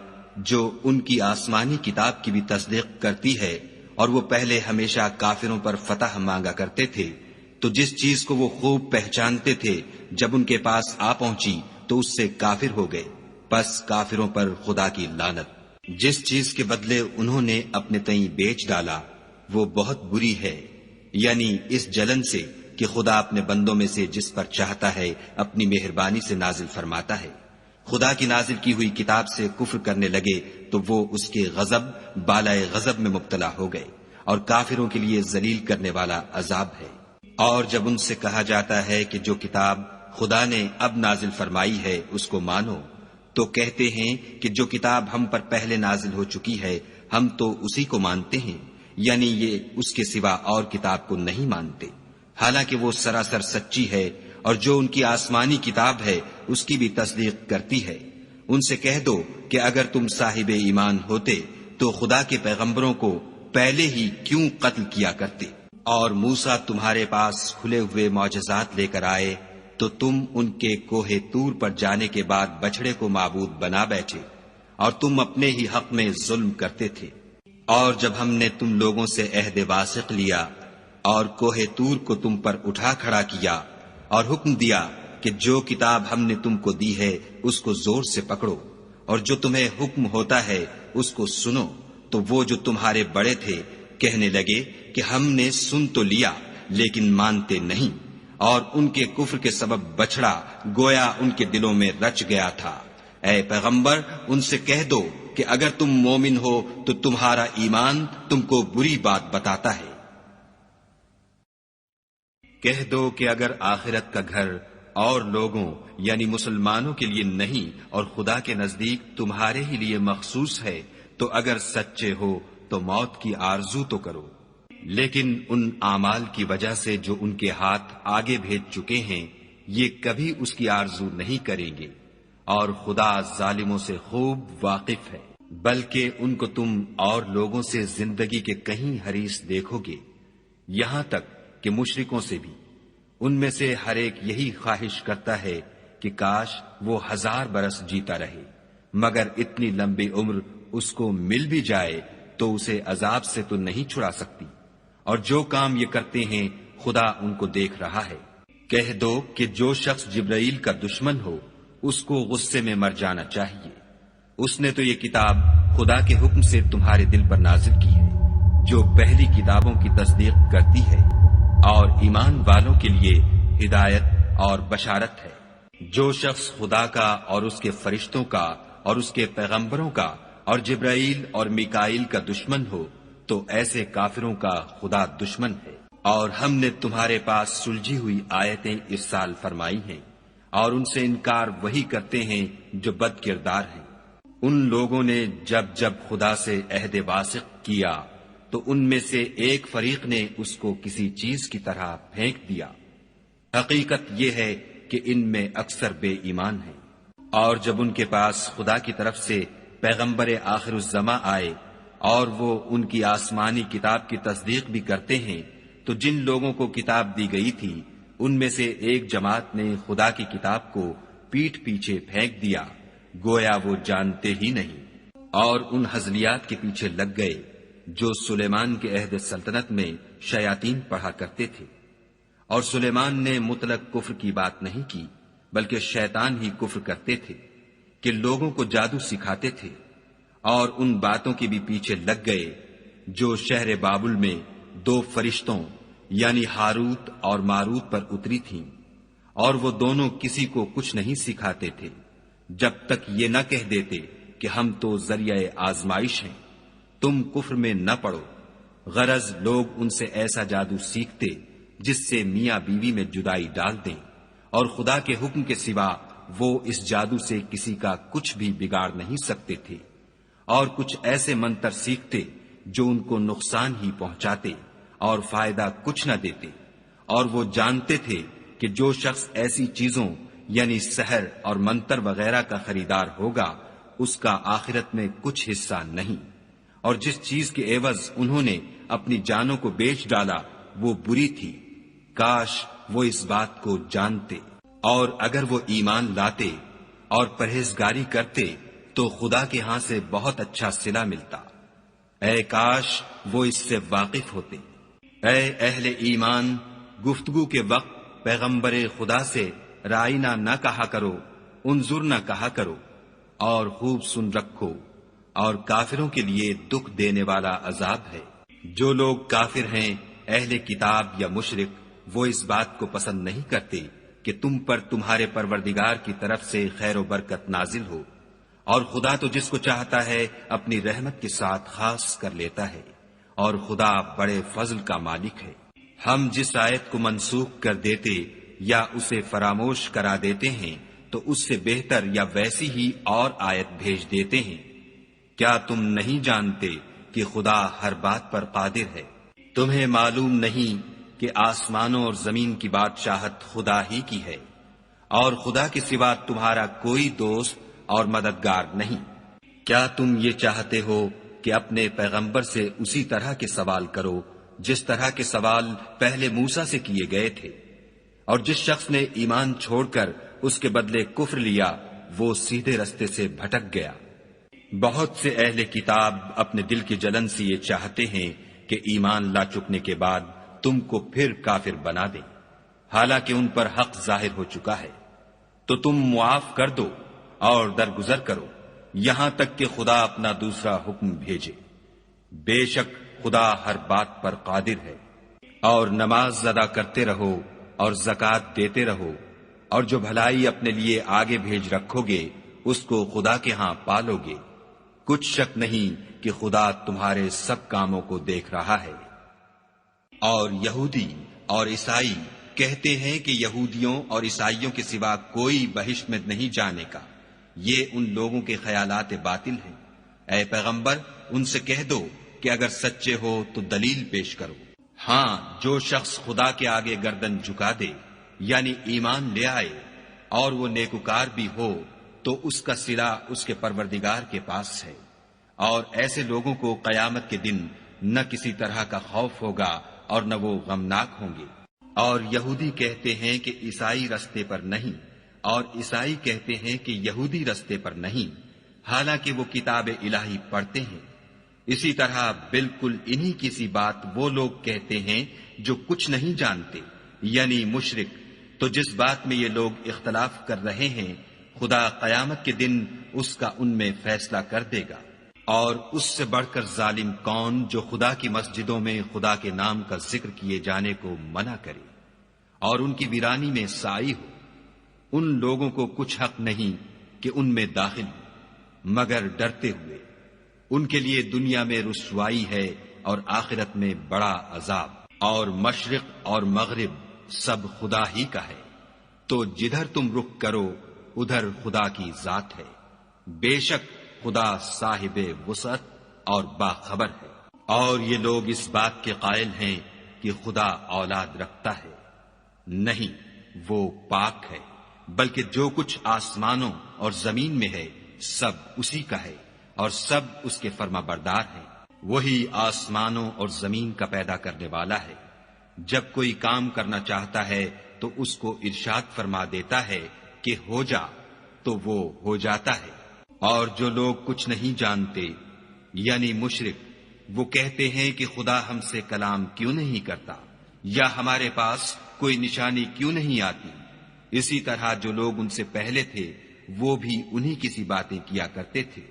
جو ان کی آسمانی کتاب کی بھی تصدیق کرتی ہے، اور وہ پہلے ہمیشہ کافروں پر فتح مانگا کرتے تھے، تو جس چیز کو وہ خوب پہچانتے تھے جب ان کے پاس آ پہنچی تو اس سے کافر ہو گئے، پس کافروں پر خدا کی لعنت۔ جس چیز کے بدلے انہوں نے اپنے تئیں بیچ ڈالا وہ بہت بری ہے، یعنی اس جلن سے کہ خدا اپنے بندوں میں سے جس پر چاہتا ہے اپنی مہربانی سے نازل فرماتا ہے۔ خدا کی نازل کی ہوئی کتاب سے کفر کرنے لگے تو وہ اس کے غضب بالائے غضب میں مبتلا ہو گئے، اور کافروں کے لیے ذلیل کرنے والا عذاب ہے۔ اور جب ان سے کہا جاتا ہے کہ جو کتاب خدا نے اب نازل فرمائی ہے اس کو مانو، تو کہتے ہیں کہ جو کتاب ہم پر پہلے نازل ہو چکی ہے ہم تو اسی کو مانتے ہیں، یعنی یہ اس کے سوا اور کتاب کو نہیں مانتے، حالانکہ وہ سراسر سچی ہے، اور جو ان کی آسمانی کتاب ہے اس کی بھی تصدیق کرتی ہے۔ ان سے کہہ دو کہ اگر تم صاحب ایمان ہوتے تو خدا کے پیغمبروں کو پہلے ہی کیوں قتل کیا کرتے، اور موسیٰ تمہارے پاس کھلے ہوئے معجزات لے کر آئے تو تم ان کے کوہ طور پر جانے کے بعد بچڑے کو معبود بنا بیٹھے، اور تم اپنے ہی حق میں ظلم کرتے تھے۔ اور جب ہم نے تم لوگوں سے عہد واثق لیا اور کوہ طور کو تم پر اٹھا کھڑا کیا اور حکم دیا کہ جو کتاب ہم نے تم کو دی ہے اس کو زور سے پکڑو، اور جو تمہیں حکم ہوتا ہے اس کو سنو، تو وہ جو تمہارے بڑے تھے کہنے لگے کہ ہم نے سن تو لیا لیکن مانتے نہیں، اور ان کے کفر کے سبب بچھڑا گویا ان کے دلوں میں رچ گیا تھا۔ اے پیغمبر ان سے کہہ دو کہ اگر تم مومن ہو تو تمہارا ایمان تم کو بری بات بتاتا ہے۔ کہہ دو کہ اگر آخرت کا گھر اور لوگوں یعنی مسلمانوں کے لیے نہیں اور خدا کے نزدیک تمہارے ہی لیے مخصوص ہے تو اگر سچے ہو تو موت کی آرزو تو کرو، لیکن ان اعمال کی وجہ سے جو ان کے ہاتھ آگے بھیج چکے ہیں یہ کبھی اس کی آرزو نہیں کریں گے، اور خدا ظالموں سے خوب واقف ہے۔ بلکہ ان کو تم اور لوگوں سے زندگی کے کہیں حریص دیکھو گے، یہاں تک کہ مشرکوں سے بھی۔ ان میں سے ہر ایک یہی خواہش کرتا ہے کہ کاش وہ 1000 برس جیتا رہے، مگر اتنی لمبی عمر اس کو مل بھی جائے تو اسے عذاب سے تو نہیں چھڑا سکتی، اور جو کام یہ کرتے ہیں خدا ان کو دیکھ رہا ہے۔ کہہ دو کہ جو شخص جبرائیل کا دشمن ہو اس کو غصے میں مر جانا چاہیے، اس نے تو یہ کتاب خدا کے حکم سے تمہارے دل پر نازل کی ہے جو پہلی کتابوں کی تصدیق کرتی ہے، اور ایمان والوں کے لیے ہدایت اور بشارت ہے۔ جو شخص خدا کا اور اس کے فرشتوں کا اور اس کے پیغمبروں کا اور جبرائیل اور میکائیل کا دشمن ہو تو ایسے کافروں کا خدا دشمن ہے۔ اور ہم نے تمہارے پاس سلجھی ہوئی آیتیں ارسال فرمائی ہیں، اور ان سے انکار وہی کرتے ہیں جو بد کردار ہیں۔ ان لوگوں نے جب جب خدا سے عہد واثق کیا تو ان میں سے ایک فریق نے اس کو کسی چیز کی طرح پھینک دیا۔ حقیقت یہ ہے کہ ان میں اکثر بے ایمان ہیں۔ اور جب ان کے پاس خدا کی طرف سے پیغمبر آخر الزماں آئے اور وہ ان کی آسمانی کتاب کی تصدیق بھی کرتے ہیں تو جن لوگوں کو کتاب دی گئی تھی ان میں سے ایک جماعت نے خدا کی کتاب کو پیٹھ پیچھے پھینک دیا گویا وہ جانتے ہی نہیں، اور ان ہزلیات کے پیچھے لگ گئے جو سلیمان کے عہد سلطنت میں شیاطین پڑھا کرتے تھے۔ اور سلیمان نے مطلق کفر کی بات نہیں کی بلکہ شیطان ہی کفر کرتے تھے کہ لوگوں کو جادو سکھاتے تھے، اور ان باتوں کے بھی پیچھے لگ گئے جو شہر بابل میں 2 فرشتوں یعنی ہاروت اور ماروت پر اتری تھیں، اور وہ دونوں کسی کو کچھ نہیں سکھاتے تھے جب تک یہ نہ کہہ دیتے کہ ہم تو ذریعہ آزمائش ہیں، تم کفر میں نہ پڑو، غرض لوگ ان سے ایسا جادو سیکھتے جس سے میاں بیوی میں جدائی ڈال دیں، اور خدا کے حکم کے سوا وہ اس جادو سے کسی کا کچھ بھی بگاڑ نہیں سکتے تھے، اور کچھ ایسے منتر سیکھتے جو ان کو نقصان ہی پہنچاتے اور فائدہ کچھ نہ دیتے، اور وہ جانتے تھے کہ جو شخص ایسی چیزوں یعنی سحر اور منتر وغیرہ کا خریدار ہوگا اس کا آخرت میں کچھ حصہ نہیں، اور جس چیز کے عوض انہوں نے اپنی جانوں کو بیچ ڈالا وہ بری تھی، کاش وہ اس بات کو جانتے، اور اگر وہ ایمان لاتے اور پرہیزگاری کرتے تو خدا کے ہاں سے بہت اچھا صلہ ملتا، اے کاش وہ اس سے واقف ہوتے۔ اے اہل ایمان، گفتگو کے وقت پیغمبر خدا سے رائنا نہ کہا کرو، انظر نہ کہا کرو، اور خوب سن رکھو، اور کافروں کے لیے دکھ دینے والا عذاب ہے۔ جو لوگ کافر ہیں، اہل کتاب یا مشرک، وہ اس بات کو پسند نہیں کرتے کہ تم پر تمہارے پروردگار کی طرف سے خیر و برکت نازل ہو، اور خدا تو جس کو چاہتا ہے اپنی رحمت کے ساتھ خاص کر لیتا ہے، اور خدا بڑے فضل کا مالک ہے۔ ہم جس آیت کو منسوخ کر دیتے یا اسے فراموش کرا دیتے ہیں تو اس سے بہتر یا ویسی ہی اور آیت بھیج دیتے ہیں۔ کیا تم نہیں جانتے کہ خدا ہر بات پر قادر ہے؟ تمہیں معلوم نہیں کہ آسمانوں اور زمین کی بادشاہت خدا ہی کی ہے، اور خدا کے سوا تمہارا کوئی دوست اور مددگار نہیں۔ کیا تم یہ چاہتے ہو کہ اپنے پیغمبر سے اسی طرح کے سوال کرو جس طرح کے سوال پہلے موسیٰ سے کیے گئے تھے؟ اور جس شخص نے ایمان چھوڑ کر اس کے بدلے کفر لیا وہ سیدھے رستے سے بھٹک گیا۔ بہت سے اہل کتاب اپنے دل کی جلن سے یہ چاہتے ہیں کہ ایمان لا چکنے کے بعد تم کو پھر کافر بنا دیں، حالانکہ ان پر حق ظاہر ہو چکا ہے، تو تم معاف کر دو اور درگزر کرو یہاں تک کہ خدا اپنا دوسرا حکم بھیجے۔ بے شک خدا ہر بات پر قادر ہے۔ اور نماز ادا کرتے رہو اور زکوٰۃ دیتے رہو، اور جو بھلائی اپنے لیے آگے بھیج رکھو گے اس کو خدا کے ہاں پالو گے، کچھ شک نہیں کہ خدا تمہارے سب کاموں کو دیکھ رہا ہے۔ اور یہودی اور عیسائی کہتے ہیں کہ یہودیوں اور عیسائیوں کے سوا کوئی بہشت میں نہیں جانے کا، یہ ان لوگوں کے خیالات باطل ہیں۔ اے پیغمبر ان سے کہہ دو کہ اگر سچے ہو تو دلیل پیش کرو۔ ہاں، جو شخص خدا کے آگے گردن جھکا دے یعنی ایمان لے آئے اور وہ نیکوکار بھی ہو تو اس کا صلہ اس کے پروردگار کے پاس ہے، اور ایسے لوگوں کو قیامت کے دن نہ کسی طرح کا خوف ہوگا اور نہ وہ غمناک ہوں گے۔ اور یہودی کہتے ہیں کہ عیسائی رستے پر نہیں، اور عیسائی کہتے ہیں کہ یہودی رستے پر نہیں، حالانکہ وہ کتاب الہی پڑھتے ہیں۔ اسی طرح بالکل انہی کی سی بات وہ لوگ کہتے ہیں جو کچھ نہیں جانتے یعنی مشرک۔ تو جس بات میں یہ لوگ اختلاف کر رہے ہیں خدا قیامت کے دن اس کا ان میں فیصلہ کر دے گا۔ اور اس سے بڑھ کر ظالم کون جو خدا کی مسجدوں میں خدا کے نام کا ذکر کیے جانے کو منع کرے اور ان کی ویرانی میں سائی ہو۔ ان لوگوں کو کچھ حق نہیں کہ ان میں داخل ہو مگر ڈرتے ہوئے۔ ان کے لیے دنیا میں رسوائی ہے اور آخرت میں بڑا عذاب۔ اور مشرق اور مغرب سب خدا ہی کا ہے، تو جدھر تم رخ کرو ادھر خدا کی ذات ہے۔ بے شک خدا صاحب وسعت اور باخبر ہے۔ اور یہ لوگ اس بات کے قائل ہیں کہ خدا اولاد رکھتا ہے، نہیں، وہ پاک ہے، بلکہ جو کچھ آسمانوں اور زمین میں ہے سب اسی کا ہے، اور سب اس کے فرما بردار ہیں۔ وہی آسمانوں اور زمین کا پیدا کرنے والا ہے۔ جب کوئی کام کرنا چاہتا ہے تو اس کو ارشاد فرما دیتا ہے کہ ہو جا، تو وہ ہو جاتا ہے۔ اور جو لوگ کچھ نہیں جانتے یعنی مشرک، وہ کہتے ہیں کہ خدا ہم سے کلام کیوں نہیں کرتا، یا ہمارے پاس کوئی نشانی کیوں نہیں آتی۔ اسی طرح جو لوگ ان سے پہلے تھے وہ بھی انہی کی سی باتیں کیا کرتے تھے۔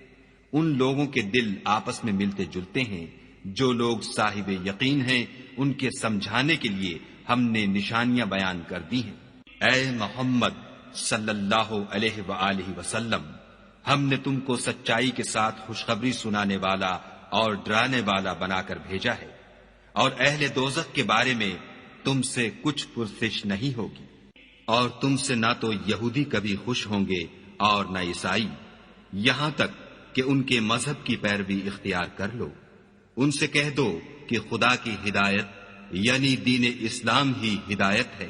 ان لوگوں کے دل آپس میں ملتے جلتے ہیں۔ جو لوگ صاحب یقین ہیں ان کے سمجھانے کے لیے ہم نے نشانیاں بیان کر دی ہیں۔ اے محمد صلی اللہ علیہ وآلہ وسلم، ہم نے تم کو سچائی کے ساتھ خوشخبری سنانے والا اور ڈرانے والا بنا کر بھیجا ہے۔ اور اہل دوزخ کے بارے میں تم سے کچھ پرسش نہیں ہوگی، اور تم سے نہ تو یہودی کبھی خوش ہوں گے اور نہ عیسائی، یہاں تک کہ ان کے مذہب کی پیروی اختیار کر لو۔ ان سے کہہ دو کہ خدا کی ہدایت یعنی دین اسلام ہی ہدایت ہے،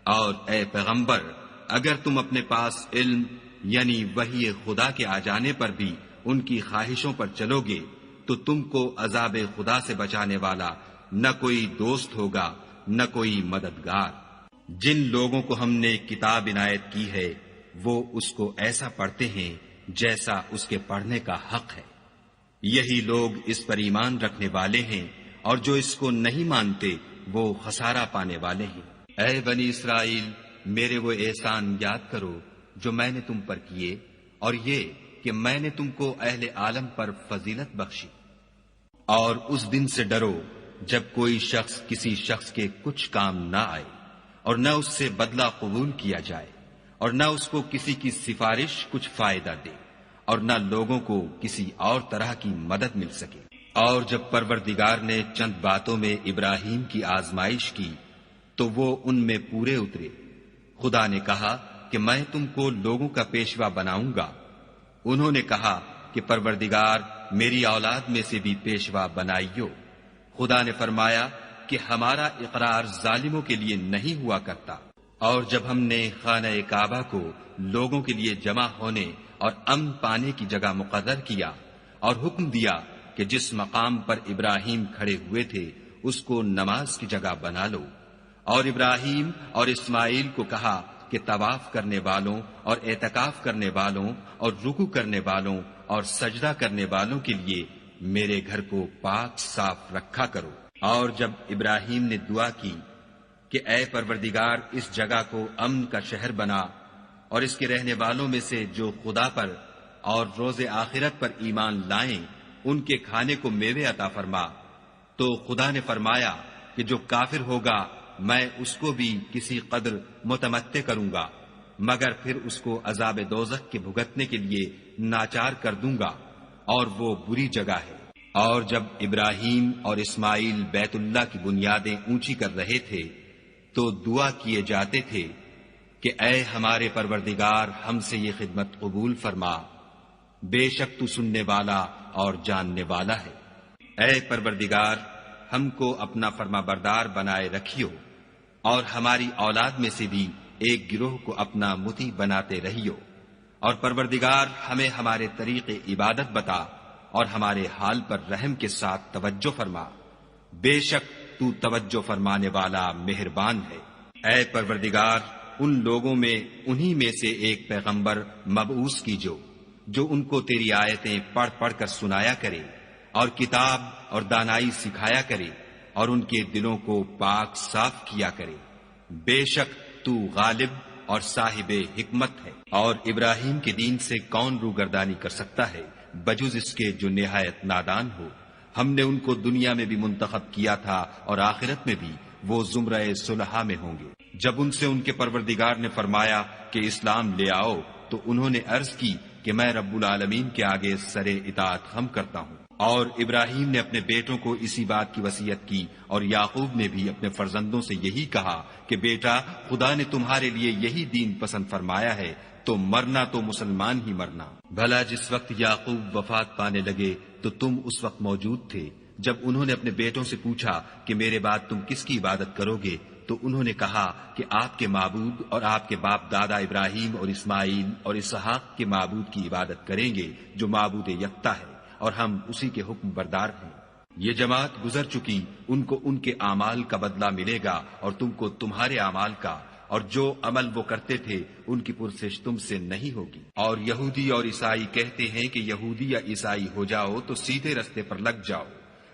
اور اے پیغمبر اگر تم اپنے پاس علم یعنی وحی خدا کے آ جانے پر بھی ان کی خواہشوں پر چلو گے تو تم کو عذاب خدا سے بچانے والا نہ کوئی دوست ہوگا نہ کوئی مددگار۔ جن لوگوں کو ہم نے کتاب عنایت کی ہے وہ اس کو ایسا پڑھتے ہیں جیسا اس کے پڑھنے کا حق ہے، یہی لوگ اس پر ایمان رکھنے والے ہیں، اور جو اس کو نہیں مانتے وہ خسارہ پانے والے ہیں۔ اے بنی اسرائیل، میرے وہ احسان یاد کرو جو میں نے تم پر کیے، اور یہ کہ میں نے تم کو اہل عالم پر فضیلت بخشی۔ اور اس دن سے ڈرو جب کوئی شخص کسی شخص کے کچھ کام نہ آئے، اور نہ اس سے بدلہ قبول کیا جائے، اور نہ اس کو کسی کی سفارش کچھ فائدہ دے، اور نہ لوگوں کو کسی اور طرح کی مدد مل سکے۔ اور جب پروردگار نے چند باتوں میں ابراہیم کی آزمائش کی تو وہ ان میں پورے اترے۔ خدا نے کہا کہ میں تم کو لوگوں کا پیشوا بناؤں گا۔ انہوں نے کہا کہ پروردگار میری اولاد میں سے بھی پیشوا بنائیو۔ خدا نے فرمایا کہ ہمارا اقرار ظالموں کے لیے نہیں ہوا کرتا۔ اور جب ہم نے خانہ کعبہ کو لوگوں کے لیے جمع ہونے اور امن پانے کی جگہ مقرر کیا اور حکم دیا کہ جس مقام پر ابراہیم کھڑے ہوئے تھے اس کو نماز کی جگہ بنا لو، اور ابراہیم اور اسماعیل کو کہا کہ طواف کرنے والوں اور اعتکاف کرنے والوں اور رکوع کرنے والوں اور سجدہ کرنے والوں کے لیے میرے گھر کو پاک صاف رکھا کرو۔ اور جب ابراہیم نے دعا کی کہ اے پروردگار اس جگہ کو امن کا شہر بنا، اور اس کے رہنے والوں میں سے جو خدا پر اور روز آخرت پر ایمان لائیں ان کے کھانے کو میوے عطا فرما، تو خدا نے فرمایا کہ جو کافر ہوگا میں اس کو بھی کسی قدر متمتع کروں گا، مگر پھر اس کو عذاب دوزخ کے بھگتنے کے لیے ناچار کر دوں گا، اور وہ بری جگہ ہے۔ اور جب ابراہیم اور اسماعیل بیت اللہ کی بنیادیں اونچی کر رہے تھے تو دعا کیے جاتے تھے کہ اے ہمارے پروردگار ہم سے یہ خدمت قبول فرما، بے شک تو سننے والا اور جاننے والا ہے۔ اے پروردگار ہم کو اپنا فرما بردار بنائے رکھیو، اور ہماری اولاد میں سے بھی ایک گروہ کو اپنا مطیع بناتے رہیو، اور پروردگار ہمیں ہمارے طریق عبادت بتا اور ہمارے حال پر رحم کے ساتھ توجہ فرما، بے شک تو توجہ فرمانے والا مہربان ہے۔ اے پروردگار ان لوگوں میں انہی میں سے ایک پیغمبر مبعوث کیجو جو ان کو تیری آیتیں پڑھ پڑھ کر سنایا کرے اور کتاب اور دانائی سکھایا کرے اور ان کے دلوں کو پاک صاف کیا کرے، بے شک تو غالب اور صاحب حکمت ہے۔ اور ابراہیم کے دین سے کون روگردانی کر سکتا ہے بجز اس کے جو نہایت نادان ہو۔ ہم نے ان کو دنیا میں بھی منتخب کیا تھا اور آخرت میں بھی وہ زمرہ صلحاء میں ہوں گے۔ جب ان سے ان کے پروردگار نے فرمایا کہ اسلام لے آؤ تو انہوں نے عرض کی کہ میں رب العالمین کے آگے سر اطاعت خم کرتا ہوں۔ اور ابراہیم نے اپنے بیٹوں کو اسی بات کی وصیت کی، اور یعقوب نے بھی اپنے فرزندوں سے یہی کہا کہ بیٹا خدا نے تمہارے لیے یہی دین پسند فرمایا ہے تو مرنا تو مسلمان ہی مرنا۔ بھلا جس وقت یعقوب وفات پانے لگے تو تم اس وقت موجود تھے جب انہوں نے اپنے بیٹوں سے پوچھا کہ میرے بعد تم کس کی عبادت کرو گے، تو انہوں نے کہا کہ آپ کے معبود اور آپ کے باپ دادا ابراہیم اور اسماعیل اور اسحاق کے معبود کی عبادت کریں گے جو معبود یکتا ہے، اور ہم اسی کے حکم بردار ہیں۔ یہ جماعت گزر چکی، ان کو ان کے اعمال کا بدلہ ملے گا اور تم کو تمہارے اعمال کا، اور جو عمل وہ کرتے تھے ان کی پرسش تم سے نہیں ہوگی۔ اور یہودی اور عیسائی کہتے ہیں کہ یہودی یا عیسائی ہو جاؤ تو سیدھے رستے پر لگ جاؤ۔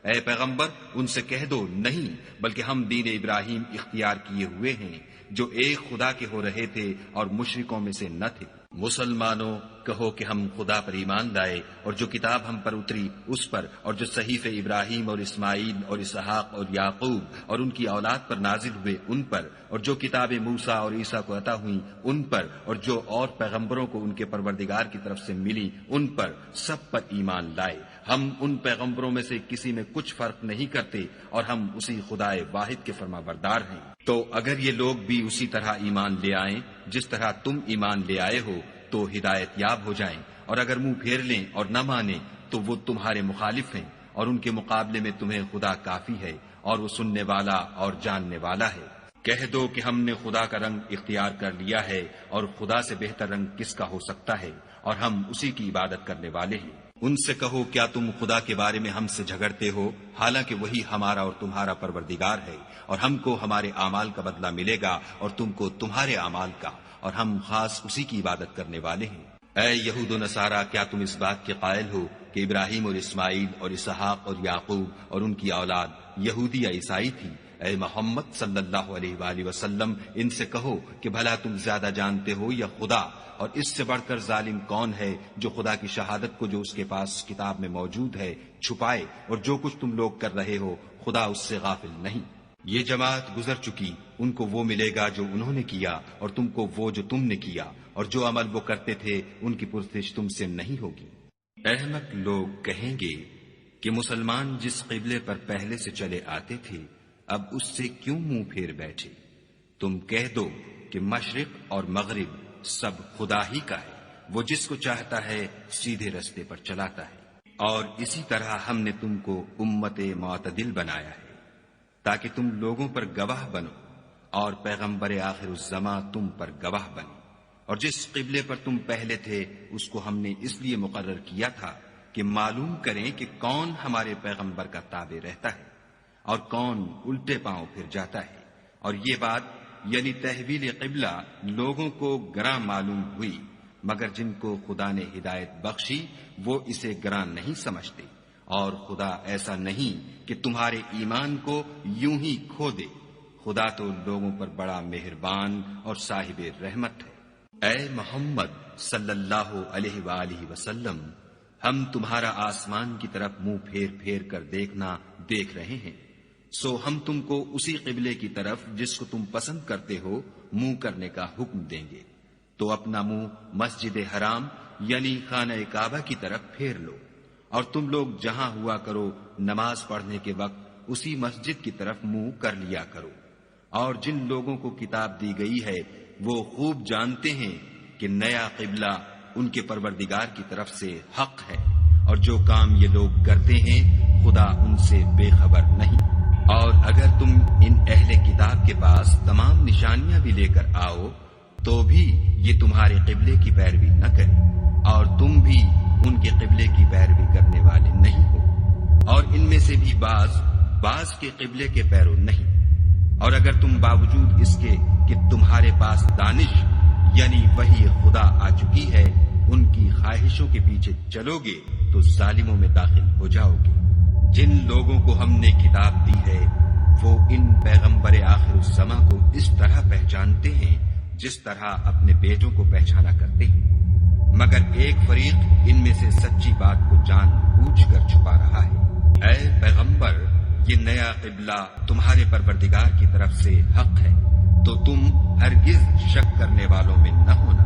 اے پیغمبر ان سے کہہ دو نہیں، بلکہ ہم دین ابراہیم اختیار کیے ہوئے ہیں، جو ایک خدا کے ہو رہے تھے اور مشرکوں میں سے نہ تھے۔ مسلمانوں کہو کہ ہم خدا پر ایمان لائے اور جو کتاب ہم پر اتری اس پر، اور جو صحیفے ابراہیم اور اسماعیل اور اسحاق اور یعقوب اور ان کی اولاد پر نازل ہوئے ان پر، اور جو کتابیں موسیٰ اور عیسیٰ کو عطا ہوئیں ان پر، اور جو اور پیغمبروں کو ان کے پروردگار کی طرف سے ملی ان پر، سب پر ایمان لائے۔ ہم ان پیغمبروں میں سے کسی میں کچھ فرق نہیں کرتے اور ہم اسی خدا واحد کے فرما بردار ہیں۔ تو اگر یہ لوگ بھی اسی طرح ایمان لے آئیں جس طرح تم ایمان لے آئے ہو تو ہدایت یاب ہو جائیں، اور اگر منہ پھیر لیں اور نہ مانیں تو وہ تمہارے مخالف ہیں، اور ان کے مقابلے میں تمہیں خدا کافی ہے اور وہ سننے والا اور جاننے والا ہے۔ کہہ دو کہ ہم نے خدا کا رنگ اختیار کر لیا ہے، اور خدا سے بہتر رنگ کس کا ہو سکتا ہے، اور ہم اسی کی عبادت کرنے والے ہیں۔ ان سے کہو کیا تم خدا کے بارے میں ہم سے جھگڑتے ہو، حالانکہ وہی ہمارا اور تمہارا پروردگار ہے، اور ہم کو ہمارے اعمال کا بدلہ ملے گا اور تم کو تمہارے اعمال کا، اور ہم خاص اسی کی عبادت کرنے والے ہیں۔ اے یہود و نصارہ، کیا تم اس بات کے قائل ہو کہ ابراہیم اور اسماعیل اور اسحاق اور یعقوب اور ان کی اولاد یہودی یا عیسائی تھی؟ اے محمد صلی اللہ علیہ وآلہ وسلم، ان سے کہو کہ بھلا تم زیادہ جانتے ہو یا خدا؟ اور اس سے بڑھ کر ظالم کون ہے جو خدا کی شہادت کو جو اس کے پاس کتاب میں موجود ہے چھپائے، اور جو کچھ تم لوگ کر رہے ہو خدا اس سے غافل نہیں۔ یہ جماعت گزر چکی، ان کو وہ ملے گا جو انہوں نے کیا، اور تم کو وہ جو تم نے کیا، اور جو عمل وہ کرتے تھے ان کی پرسش تم سے نہیں ہوگی۔ احمق لوگ کہیں گے کہ مسلمان جس قبلے پر پہلے سے چلے آتے تھے اب اس سے کیوں منہ پھیر بیٹھے؟ تم کہہ دو کہ مشرق اور مغرب سب خدا ہی کا ہے، وہ جس کو چاہتا ہے سیدھے رستے پر چلاتا ہے۔ اور اسی طرح ہم نے تم کو امت معتدل بنایا ہے تاکہ تم لوگوں پر گواہ بنو، اور پیغمبر آخر الزماں تم پر گواہ بنے۔ اور جس قبلے پر تم پہلے تھے اس کو ہم نے اس لیے مقرر کیا تھا کہ معلوم کریں کہ کون ہمارے پیغمبر کا تابع رہتا ہے اور کون الٹے پاؤں پھر جاتا ہے۔ اور یہ بات یعنی تحویل قبلہ لوگوں کو گراں معلوم ہوئی، مگر جن کو خدا نے ہدایت بخشی وہ اسے گراں نہیں سمجھتے، اور خدا ایسا نہیں کہ تمہارے ایمان کو یوں ہی کھو دے۔ خدا تو لوگوں پر بڑا مہربان اور صاحب رحمت ہے۔ اے محمد صلی اللہ علیہ وآلہ وسلم، ہم تمہارا آسمان کی طرف منہ پھیر پھیر کر دیکھنا دیکھ رہے ہیں، سو ہم تم کو اسی قبلے کی طرف جس کو تم پسند کرتے ہو منہ کرنے کا حکم دیں گے۔ تو اپنا منہ مسجد حرام یعنی خانہ کعبہ کی طرف پھیر لو، اور تم لوگ جہاں ہوا کرو نماز پڑھنے کے وقت اسی مسجد کی طرف منہ کر لیا کرو۔ اور جن لوگوں کو کتاب دی گئی ہے وہ خوب جانتے ہیں کہ نیا قبلہ ان کے پروردگار کی طرف سے حق ہے، اور جو کام یہ لوگ کرتے ہیں خدا ان سے بے خبر نہیں۔ اور اگر تم ان اہل کتاب کے پاس تمام نشانیاں بھی لے کر آؤ تو بھی یہ تمہارے قبلے کی پیروی نہ کرے، اور تم بھی ان کے قبلے کی پیروی کرنے والے نہیں ہو، اور ان میں سے بھی بعض کے قبلے کے پیرو نہیں۔ اور اگر تم باوجود اس کے کہ تمہارے پاس دانش یعنی وحی خدا آ چکی ہے ان کی خواہشوں کے پیچھے چلو گے تو ظالموں میں داخل ہو جاؤ گے۔ جن لوگوں کو ہم نے کتاب دی ہے وہ ان پیغمبر آخر الزماں کو اس طرح پہچانتے ہیں جس طرح اپنے بیٹوں کو پہچانا کرتے ہیں، مگر ایک فریق ان میں سے سچی بات کو جان بوجھ کر چھپا رہا ہے۔ اے پیغمبر، یہ نیا قبلہ تمہارے پروردگار کی طرف سے حق ہے، تو تم ہرگز شک کرنے والوں میں نہ ہونا،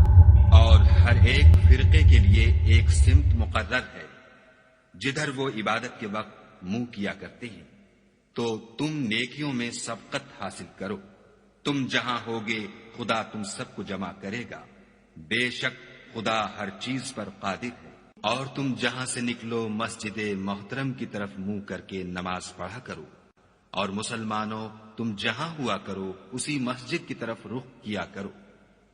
اور ہر ایک فرقے کے لیے ایک سمت مقرر ہے جدھر وہ عبادت کے وقت منہ کیا کرتے ہیں، تو تم نیکیوں میں سبقت حاصل کرو۔ تم جہاں ہوگے خدا تم سب کو جمع کرے گا، بے شک خدا ہر چیز پر قادر ہے۔ اور تم جہاں سے نکلو مسجد محترم کی طرف منہ کر کے نماز پڑھا کرو، اور مسلمانوں تم جہاں ہوا کرو اسی مسجد کی طرف رخ کیا کرو۔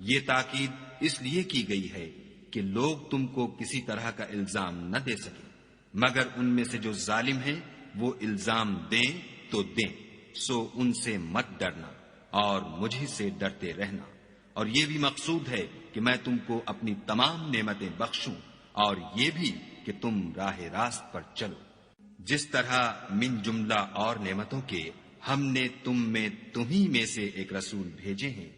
یہ تاکید اس لیے کی گئی ہے کہ لوگ تم کو کسی طرح کا الزام نہ دے سکیں، مگر ان میں سے جو ظالم ہیں وہ الزام دیں تو دیں، سو ان سے مت ڈرنا اور مجھ سے ڈرتے رہنا۔ اور یہ بھی مقصود ہے کہ میں تم کو اپنی تمام نعمتیں بخشوں، اور یہ بھی کہ تم راہ راست پر چلو۔ جس طرح من جملہ اور نعمتوں کے ہم نے تمہیں میں سے ایک رسول بھیجے ہیں،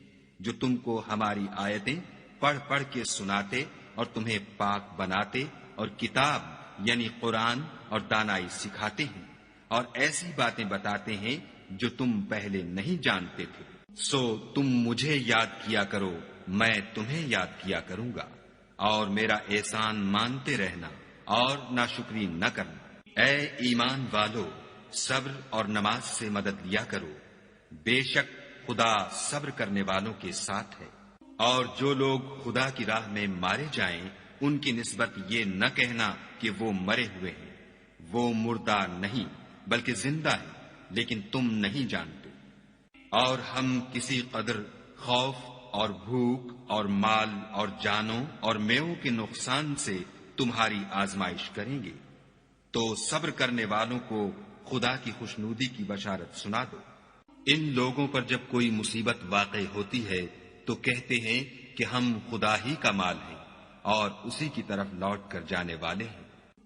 جو تم کو ہماری آیتیں پڑھ پڑھ کے سناتے اور تمہیں پاک بناتے اور کتاب یعنی قرآن اور دانائی سکھاتے ہیں اور ایسی باتیں بتاتے ہیں جو تم پہلے نہیں جانتے تھے۔ سو تم مجھے یاد کیا کرو، میں تمہیں یاد کیا کروں گا، اور میرا احسان مانتے رہنا اور ناشکری نہ کرنا۔ اے ایمان والو، صبر اور نماز سے مدد لیا کرو، بے شک خدا صبر کرنے والوں کے ساتھ ہے۔ اور جو لوگ خدا کی راہ میں مارے جائیں ان کی نسبت یہ نہ کہنا کہ وہ مرے ہوئے ہیں، وہ مردہ نہیں بلکہ زندہ ہیں، لیکن تم نہیں جانتے۔ اور ہم کسی قدر خوف اور بھوک اور مال اور جانوں اور میووں کے نقصان سے تمہاری آزمائش کریں گے، تو صبر کرنے والوں کو خدا کی خوشنودی کی بشارت سنا دو۔ ان لوگوں پر جب کوئی مصیبت واقع ہوتی ہے تو کہتے ہیں کہ ہم خدا ہی کا مال ہیں اور اسی کی طرف لوٹ کر جانے والے ہیں۔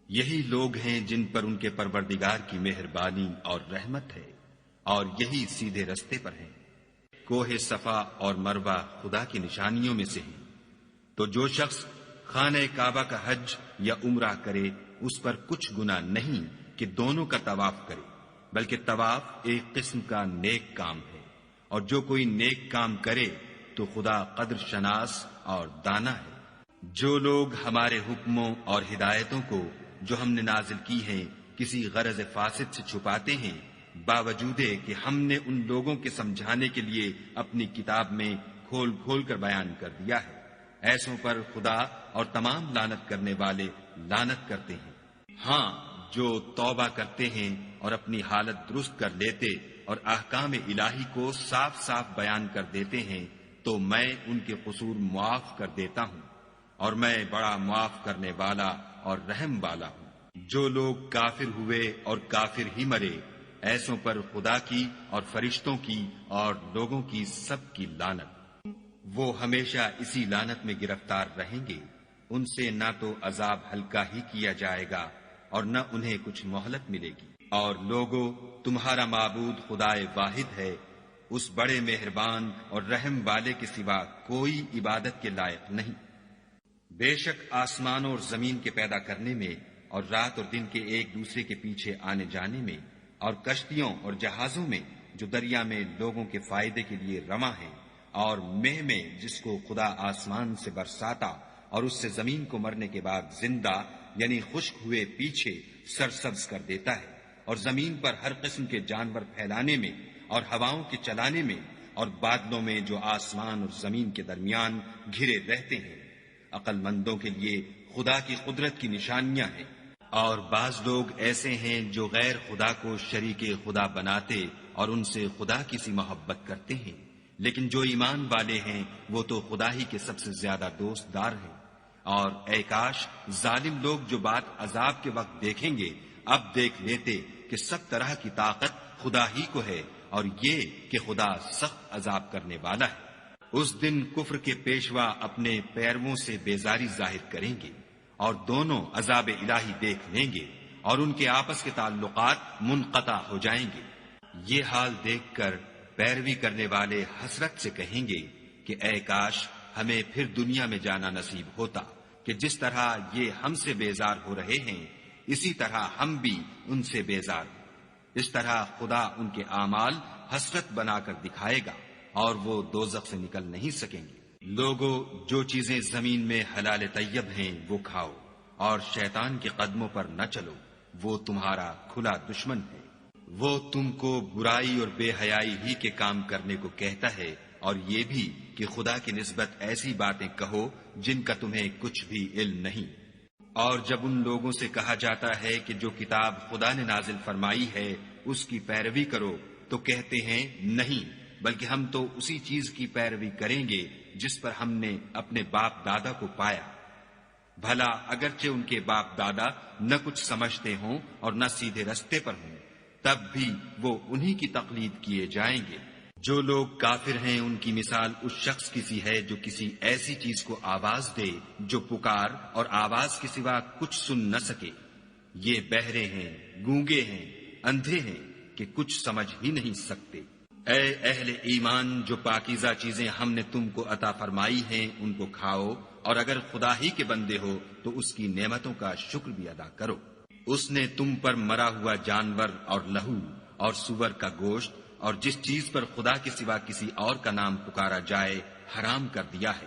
یہی لوگ ہیں جن پر ان کے پروردگار کی مہربانی اور رحمت ہے، اور یہی سیدھے رستے پر ہیں۔ کوہ صفا اور مروہ خدا کی نشانیوں میں سے ہیں، تو جو شخص خانہ کعبہ کا حج یا عمرہ کرے اس پر کچھ گناہ نہیں کہ دونوں کا طواف کرے، بلکہ طواف ایک قسم کا نیک کام ہے، اور جو کوئی نیک کام کرے تو خدا قدر شناس اور دانا ہے۔ جو لوگ ہمارے حکموں اور ہدایتوں کو جو ہم نے نازل کی ہیں کسی غرض فاسد سے چھپاتے ہیں، باوجود کہ ہم نے ان لوگوں کے سمجھانے کے لیے اپنی کتاب میں کھول کھول کر بیان کر دیا ہے، ایسوں پر خدا اور تمام لعنت کرنے والے لعنت کرتے ہیں۔ ہاں، جو توبہ کرتے ہیں اور اپنی حالت درست کر لیتے اور احکام الہی کو صاف صاف بیان کر دیتے ہیں تو میں ان کے قصور معاف کر دیتا ہوں، اور میں بڑا معاف کرنے والا اور رحم والا ہوں۔ جو لوگ کافر ہوئے اور کافر ہی مرے، ایسوں پر خدا کی اور فرشتوں کی اور لوگوں کی سب کی لعنت۔ وہ ہمیشہ اسی لعنت میں گرفتار رہیں گے، ان سے نہ تو عذاب ہلکا ہی کیا جائے گا اور نہ انہیں کچھ مہلت ملے گی۔ اور لوگو، تمہارا معبود خدائے واحد ہے، اس بڑے مہربان اور رحم والے کے سوا کوئی عبادت کے لائق نہیں۔ بے شک آسمانوں اور زمین کے پیدا کرنے میں اور رات اور دن کے ایک دوسرے کے پیچھے آنے جانے میں اور کشتیوں اور جہازوں میں جو دریا میں لوگوں کے فائدے کے لیے رواں ہیں، اور مہ میں جس کو خدا آسمان سے برساتا اور اس سے زمین کو مرنے کے بعد زندہ یعنی خشک ہوئے پیچھے سرسبز کر دیتا ہے، اور زمین پر ہر قسم کے جانور پھیلانے میں اور ہواؤں کے چلانے میں اور بادلوں میں جو آسمان اور زمین کے درمیان گھرے رہتے ہیں، عقل مندوں کے لیے خدا کی قدرت کی نشانیاں ہیں۔ اور بعض لوگ ایسے ہیں جو غیر خدا کو شریک خدا بناتے اور ان سے خدا کی سی محبت کرتے ہیں، لیکن جو ایمان والے ہیں وہ تو خدا ہی کے سب سے زیادہ دوست دار ہیں۔ اور اے کاش ظالم لوگ جو بات عذاب کے وقت دیکھیں گے اب دیکھ لیتے کہ سب طرح کی طاقت خدا ہی کو ہے، اور یہ کہ خدا سخت عذاب کرنے والا ہے۔ اس دن کفر کے پیشوا اپنے پیرووں سے بیزاری ظاہر کریں گے اور دونوں عذاب الہی دیکھ لیں گے اور ان کے آپس کے تعلقات منقطع ہو جائیں گے۔ یہ حال دیکھ کر پیروی کرنے والے حسرت سے کہیں گے کہ اے کاش ہمیں پھر دنیا میں جانا نصیب ہوتا کہ جس طرح یہ ہم سے بیزار ہو رہے ہیں اسی طرح ہم بھی ان سے بیزار ہوں۔ اس طرح خدا ان کے اعمال حسرت بنا کر دکھائے گا اور وہ دوزخ سے نکل نہیں سکیں گے۔ لوگو، جو چیزیں زمین میں حلال طیب ہیں وہ کھاؤ، اور شیطان کے قدموں پر نہ چلو، وہ تمہارا کھلا دشمن ہے۔ وہ تم کو برائی اور بے حیائی ہی کے کام کرنے کو کہتا ہے، اور یہ بھی کہ خدا کی نسبت ایسی باتیں کہو جن کا تمہیں کچھ بھی علم نہیں۔ اور جب ان لوگوں سے کہا جاتا ہے کہ جو کتاب خدا نے نازل فرمائی ہے اس کی پیروی کرو تو کہتے ہیں نہیں، بلکہ ہم تو اسی چیز کی پیروی کریں گے جس پر ہم نے اپنے باپ دادا کو پایا۔ بھلا اگرچہ ان کے باپ دادا نہ کچھ سمجھتے ہوں اور نہ سیدھے رستے پر ہوں، تب بھی وہ انہی کی تقلید کیے جائیں گے۔ جو لوگ کافر ہیں ان کی مثال اس شخص کی سی ہے جو کسی ایسی چیز کو آواز دے جو پکار اور آواز کے سوا کچھ سن نہ سکے۔ یہ بہرے ہیں، گونگے ہیں، اندھے ہیں کہ کچھ سمجھ ہی نہیں سکتے۔ اے اہل ایمان، جو پاکیزہ چیزیں ہم نے تم کو عطا فرمائی ہیں ان کو کھاؤ، اور اگر خدا ہی کے بندے ہو تو اس کی نعمتوں کا شکر بھی ادا کرو۔ اس نے تم پر مرا ہوا جانور اور لہو اور سور کا گوشت اور جس چیز پر خدا کے سوا کسی اور کا نام پکارا جائے حرام کر دیا ہے۔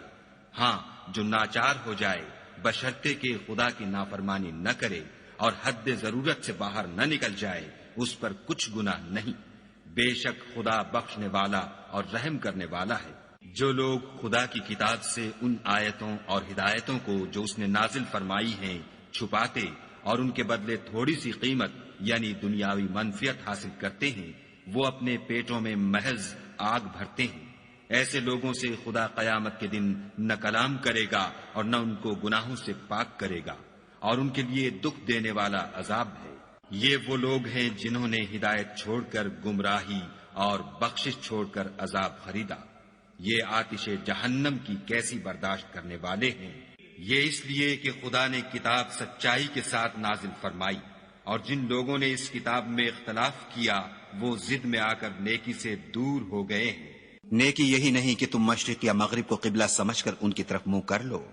ہاں، جو ناچار ہو جائے بشرطے کہ خدا کی نافرمانی نہ کرے اور حد ضرورت سے باہر نہ نکل جائے، اس پر کچھ گناہ نہیں۔ بے شک خدا بخشنے والا اور رحم کرنے والا ہے۔ جو لوگ خدا کی کتاب سے ان آیتوں اور ہدایتوں کو جو اس نے نازل فرمائی ہیں چھپاتے اور ان کے بدلے تھوڑی سی قیمت یعنی دنیاوی منفعت حاصل کرتے ہیں، وہ اپنے پیٹوں میں محض آگ بھرتے ہیں۔ ایسے لوگوں سے خدا قیامت کے دن نہ کلام کرے گا اور نہ ان کو گناہوں سے پاک کرے گا، اور ان کے لیے دکھ دینے والا عذاب ہے۔ یہ وہ لوگ ہیں جنہوں نے ہدایت چھوڑ کر گمراہی اور بخشش چھوڑ کر عذاب خریدا۔ یہ آتش جہنم کی کیسی برداشت کرنے والے ہیں۔ یہ اس لیے کہ خدا نے کتاب سچائی کے ساتھ نازل فرمائی، اور جن لوگوں نے اس کتاب میں اختلاف کیا وہ ضد میں آ کر نیکی سے دور ہو گئے ہیں۔ نیکی یہی نہیں کہ تم مشرق یا مغرب کو قبلہ سمجھ کر ان کی طرف منہ کر لو،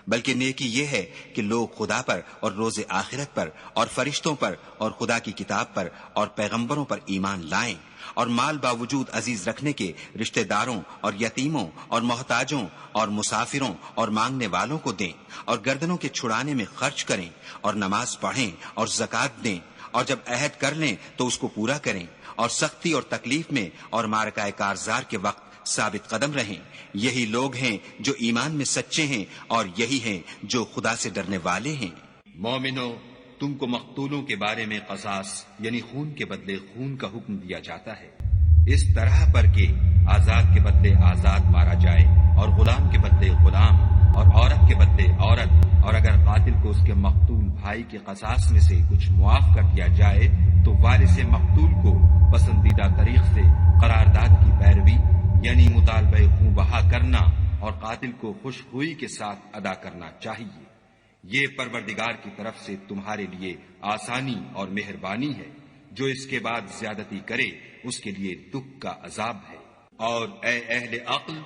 بلکہ نیکی یہ ہے کہ لوگ خدا پر اور روز آخرت پر اور فرشتوں پر اور خدا کی کتاب پر اور پیغمبروں پر ایمان لائیں، اور مال باوجود عزیز رکھنے کے رشتہ داروں اور یتیموں اور محتاجوں اور مسافروں اور مانگنے والوں کو دیں، اور گردنوں کے چھڑانے میں خرچ کریں، اور نماز پڑھیں اور زکوٰۃ دیں، اور جب عہد کر لیں تو اس کو پورا کریں، اور سختی اور تکلیف میں اور معرکہ کارزار کے وقت ثابت قدم رہیں۔ یہی لوگ ہیں جو ایمان میں سچے ہیں، اور یہی ہیں جو خدا سے ڈرنے والے ہیں۔ مومنو، تم کو مقتولوں کے بارے میں قصاص یعنی خون کے بدلے خون کا حکم دیا جاتا ہے، اس طرح پر کہ آزاد کے بدلے آزاد مارا جائے، اور غلام کے بدلے غلام، اور عورت کے بدلے عورت، اور اگر قاتل کو اس کے مقتول بھائی کے قصاص میں سے کچھ معاف کر دیا جائے تو وارث مقتول کو پسندیدہ طریق سے قرارداد کی پیروی یعنی مطالبہ خوں بہا کرنا اور قاتل کو خوش ہوئی کے ساتھ ادا کرنا چاہیے۔ یہ پروردگار کی طرف سے تمہارے لیے آسانی اور مہربانی ہے۔ جو اس کے بعد زیادتی کرے اس کے لیے دکھ کا عذاب ہے۔ اور اے اہل عقل،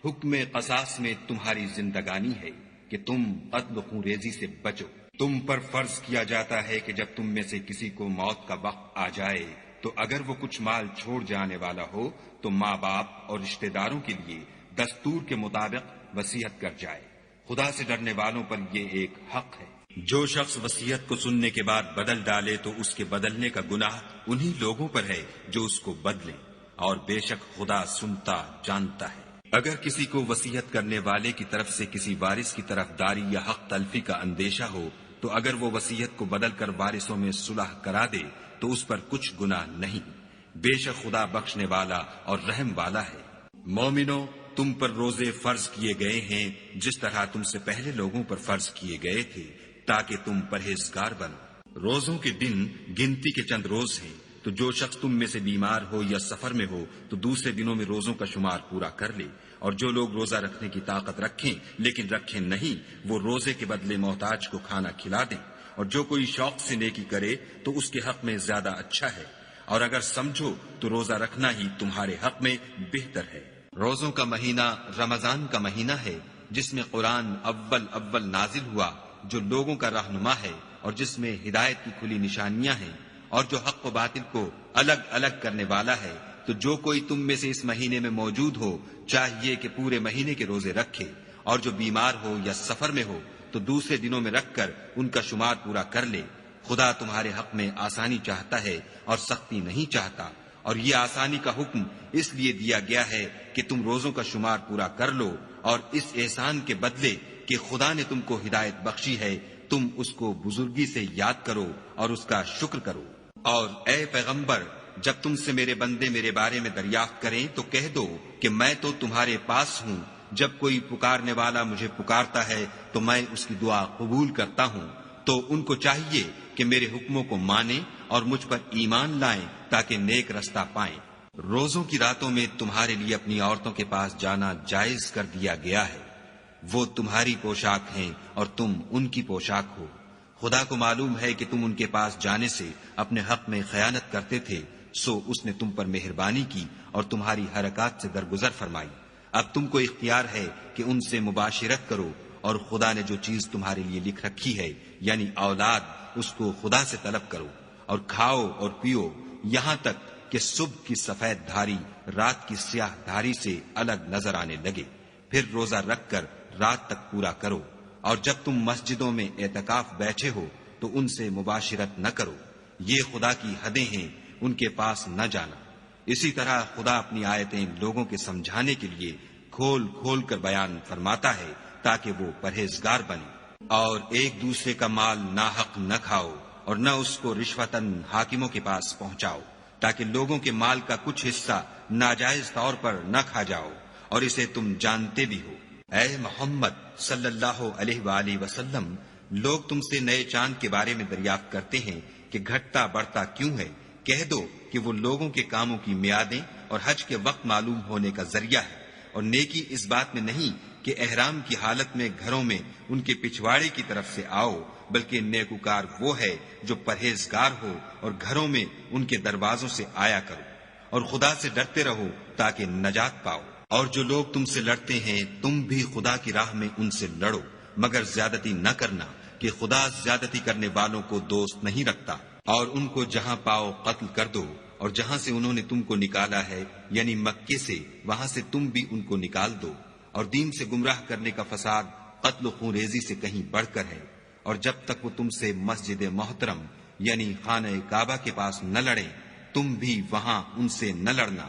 حکم قصاص میں تمہاری زندگانی ہے کہ تم قتل و خون ریزی سے بچو۔ تم پر فرض کیا جاتا ہے کہ جب تم میں سے کسی کو موت کا وقت آ جائے تو اگر وہ کچھ مال چھوڑ جانے والا ہو تو ماں باپ اور رشتہ داروں کے لیے دستور کے مطابق وصیت کر جائے۔ خدا سے ڈرنے والوں پر یہ ایک حق ہے۔ جو شخص وصیت کو سننے کے بعد بدل ڈالے تو اس کے بدلنے کا گناہ انہی لوگوں پر ہے جو اس کو بدلیں، اور بے شک خدا سنتا جانتا ہے۔ اگر کسی کو وصیت کرنے والے کی طرف سے کسی وارث کی طرف داری یا حق تلفی کا اندیشہ ہو تو اگر وہ وصیت کو بدل کر وارثوں میں صلح کرا دے تو اس پر کچھ گناہ نہیں، بے شک خدا بخشنے والا اور رحم والا ہے۔ مومنو، تم پر روزے فرض کیے گئے ہیں جس طرح تم سے پہلے لوگوں پر فرض کیے گئے تھے تاکہ تم پرہیزگار بنو۔ روزوں کے دن گنتی کے چند روز ہیں، تو جو شخص تم میں سے بیمار ہو یا سفر میں ہو تو دوسرے دنوں میں روزوں کا شمار پورا کر لے، اور جو لوگ روزہ رکھنے کی طاقت رکھیں لیکن رکھیں نہیں وہ روزے کے بدلے محتاج کو کھانا کھلا دیں، اور جو کوئی شوق سے نیکی کرے تو اس کے حق میں زیادہ اچھا ہے، اور اگر سمجھو تو روزہ رکھنا ہی تمہارے حق میں بہتر ہے۔ روزوں کا مہینہ رمضان کا مہینہ ہے جس میں قرآن اول نازل ہوا، جو لوگوں کا رہنما ہے اور جس میں ہدایت کی کھلی نشانیاں ہیں، اور جو حق و باطل کو الگ الگ کرنے والا ہے۔ تو جو کوئی تم میں سے اس مہینے میں موجود ہو چاہیے کہ پورے مہینے کے روزے رکھے، اور جو بیمار ہو یا سفر میں ہو تو دوسرے دنوں میں رکھ کر ان کا شمار پورا کر لے۔ خدا تمہارے حق میں آسانی چاہتا ہے اور سختی نہیں چاہتا، اور یہ آسانی کا حکم اس لیے دیا گیا ہے کہ تم روزوں کا شمار پورا کر لو، اور اس احسان کے بدلے کہ خدا نے تم کو ہدایت بخشی ہے تم اس کو بزرگی سے یاد کرو اور اس کا شکر کرو۔ اور اے پیغمبر، جب تم سے میرے بندے میرے بارے میں دریافت کریں تو کہہ دو کہ میں تو تمہارے پاس ہوں، جب کوئی پکارنے والا مجھے پکارتا ہے تو میں اس کی دعا قبول کرتا ہوں۔ تو ان کو چاہیے کہ میرے حکموں کو مانیں اور مجھ پر ایمان لائیں تاکہ نیک رستہ پائیں۔ روزوں کی راتوں میں تمہارے لیے اپنی عورتوں کے پاس جانا جائز کر دیا گیا ہے، وہ تمہاری پوشاک ہیں اور تم ان کی پوشاک ہو۔ خدا کو معلوم ہے کہ تم ان کے پاس جانے سے اپنے حق میں خیانت کرتے تھے، سو اس نے تم پر مہربانی کی اور تمہاری حرکات سے درگزر فرمائی۔ اب تم کو اختیار ہے کہ ان سے مباشرت کرو، اور خدا نے جو چیز تمہارے لیے لکھ رکھی ہے یعنی اولاد، اس کو خدا سے طلب کرو، اور کھاؤ اور پیو یہاں تک کہ صبح کی سفید دھاری رات کی سیاہ دھاری سے الگ نظر آنے لگے، پھر روزہ رکھ کر رات تک پورا کرو، اور جب تم مسجدوں میں اعتکاف بیٹھے ہو تو ان سے مباشرت نہ کرو، یہ خدا کی حدیں ہیں، ان کے پاس نہ جانا۔ اسی طرح خدا اپنی آیتیں لوگوں کے سمجھانے کے لیے کھول کھول کر بیان فرماتا ہے تاکہ وہ پرہیزگار بنے۔ اور ایک دوسرے کا مال ناحق نہ کھاؤ، اور نہ اس کو رشوتاً حاکموں کے پاس پہنچاؤ، تاکہ لوگوں کے مال کا کچھ حصہ ناجائز طور پر نہ کھا جاؤ، اور اسے تم جانتے بھی ہو۔ اے محمد صلی اللہ علیہ وآلہ وسلم، لوگ تم سے نئے چاند کے بارے میں دریافت کرتے ہیں کہ گھٹتا بڑھتا کیوں ہے؟ کہہ دو کہ وہ لوگوں کے کاموں کی میعادیں اور حج کے وقت معلوم ہونے کا ذریعہ ہے، اور نیکی اس بات میں نہیں کہ احرام کی حالت میں گھروں میں ان کے پچھواڑے کی طرف سے آؤ، بلکہ نیکوکار وہ ہے جو پرہیزگار ہو اور گھروں میں ان کے دروازوں سے آیا کرو، اور خدا سے ڈرتے رہو تاکہ نجات پاؤ۔ اور جو لوگ تم سے لڑتے ہیں تم بھی خدا کی راہ میں ان سے لڑو، مگر زیادتی نہ کرنا، کہ خدا زیادتی کرنے والوں کو دوست نہیں رکھتا۔ اور ان کو جہاں پاؤ قتل کر دو، اور جہاں سے انہوں نے تم کو نکالا ہے یعنی مکے سے، وہاں سے تم بھی ان کو نکال دو۔ اور دین سے گمراہ کرنے کا فساد قتل و خون ریزی سے کہیں بڑھ کر ہے۔ اور جب تک وہ تم سے مسجد محترم یعنی خانہ کعبہ کے پاس نہ لڑیں، تم بھی وہاں ان سے نہ لڑنا۔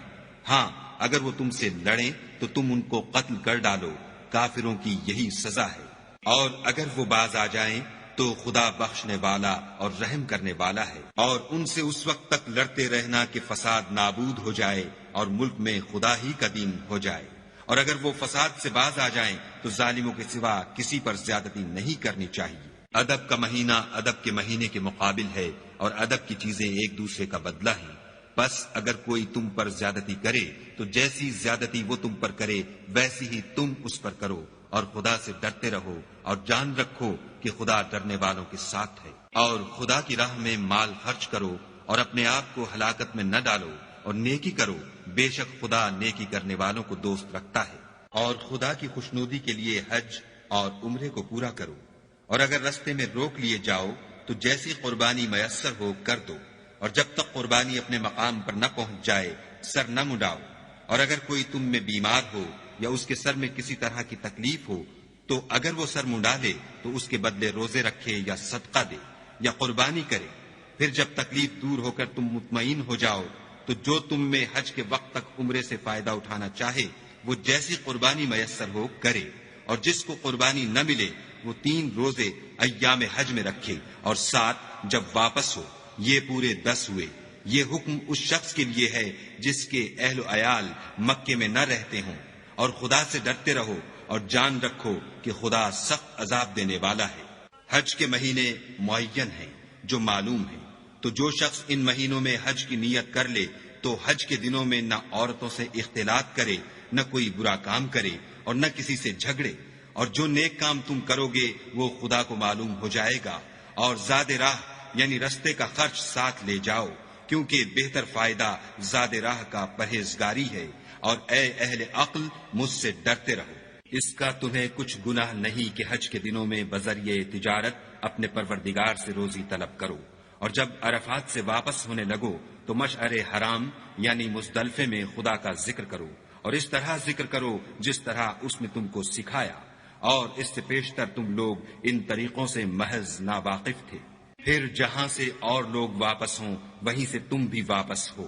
ہاں، اگر وہ تم سے لڑیں تو تم ان کو قتل کر ڈالو، کافروں کی یہی سزا ہے۔ اور اگر وہ باز آ جائیں تو خدا بخشنے والا اور رحم کرنے والا ہے۔ اور ان سے اس وقت تک لڑتے رہنا کہ فساد نابود ہو جائے اور ملک میں خدا ہی کا دین ہو جائے۔ اور اگر وہ فساد سے باز آ جائیں تو ظالموں کے سوا کسی پر زیادتی نہیں کرنی چاہیے۔ ادب کا مہینہ ادب کے مہینے کے مقابل ہے، اور ادب کی چیزیں ایک دوسرے کا بدلہ ہیں۔ بس اگر کوئی تم پر زیادتی کرے تو جیسی زیادتی وہ تم پر کرے ویسی ہی تم اس پر کرو، اور خدا سے ڈرتے رہو، اور جان رکھو کہ خدا ڈرنے والوں کے ساتھ ہے۔ اور خدا کی راہ میں مال خرچ کرو، اور اپنے آپ کو ہلاکت میں نہ ڈالو، اور نیکی کرو، بے شک خدا نیکی کرنے والوں کو دوست رکھتا ہے۔ اور خدا کی خوشنودی کے لیے حج اور عمرے کو پورا کرو، اور اگر رستے میں روک لیے جاؤ تو جیسی قربانی میسر ہو کر دو، اور جب تک قربانی اپنے مقام پر نہ پہنچ جائے سر نہ مڈاؤ۔ اور اگر کوئی تم میں بیمار ہو یا اس کے سر میں کسی طرح کی تکلیف ہو تو اگر وہ سر منڈا لے تو اس کے بدلے روزے رکھے یا صدقہ دے یا قربانی کرے۔ پھر جب تکلیف دور ہو کر تم مطمئن ہو جاؤ تو جو تم میں حج کے وقت تک عمرے سے فائدہ اٹھانا چاہے وہ جیسی قربانی میسر ہو کرے، اور جس کو قربانی نہ ملے وہ 3 روزے ایام حج میں رکھے، اور 7 جب واپس ہو، یہ پورے 10 ہوئے۔ یہ حکم اس شخص کے لیے ہے جس کے اہل و عیال مکے میں نہ رہتے ہوں۔ اور خدا سے ڈرتے رہو اور جان رکھو کہ خدا سخت عذاب دینے والا ہے۔ حج کے مہینے معین ہیں جو معلوم ہیں، تو جو شخص ان مہینوں میں حج کی نیت کر لے تو حج کے دنوں میں نہ عورتوں سے اختلاط کرے، نہ کوئی برا کام کرے، اور نہ کسی سے جھگڑے۔ اور جو نیک کام تم کرو گے وہ خدا کو معلوم ہو جائے گا۔ اور زاد راہ یعنی رستے کا خرچ ساتھ لے جاؤ، کیونکہ بہتر فائدہ زاد راہ کا پرہیزگاری ہے۔ اور اے اہل عقل، مجھ سے ڈرتے رہو۔ اس کا تمہیں کچھ گناہ نہیں کہ حج کے دنوں میں بذریعہ تجارت اپنے پروردگار سے روزی طلب کرو، اور جب عرفات سے واپس ہونے لگو تو مشعر حرام یعنی مزدلفے میں خدا کا ذکر کرو، اور اس طرح ذکر کرو جس طرح اس نے تم کو سکھایا، اور اس سے پیشتر تم لوگ ان طریقوں سے محض ناواقف تھے۔ پھر جہاں سے اور لوگ واپس ہوں وہیں سے تم بھی واپس ہو،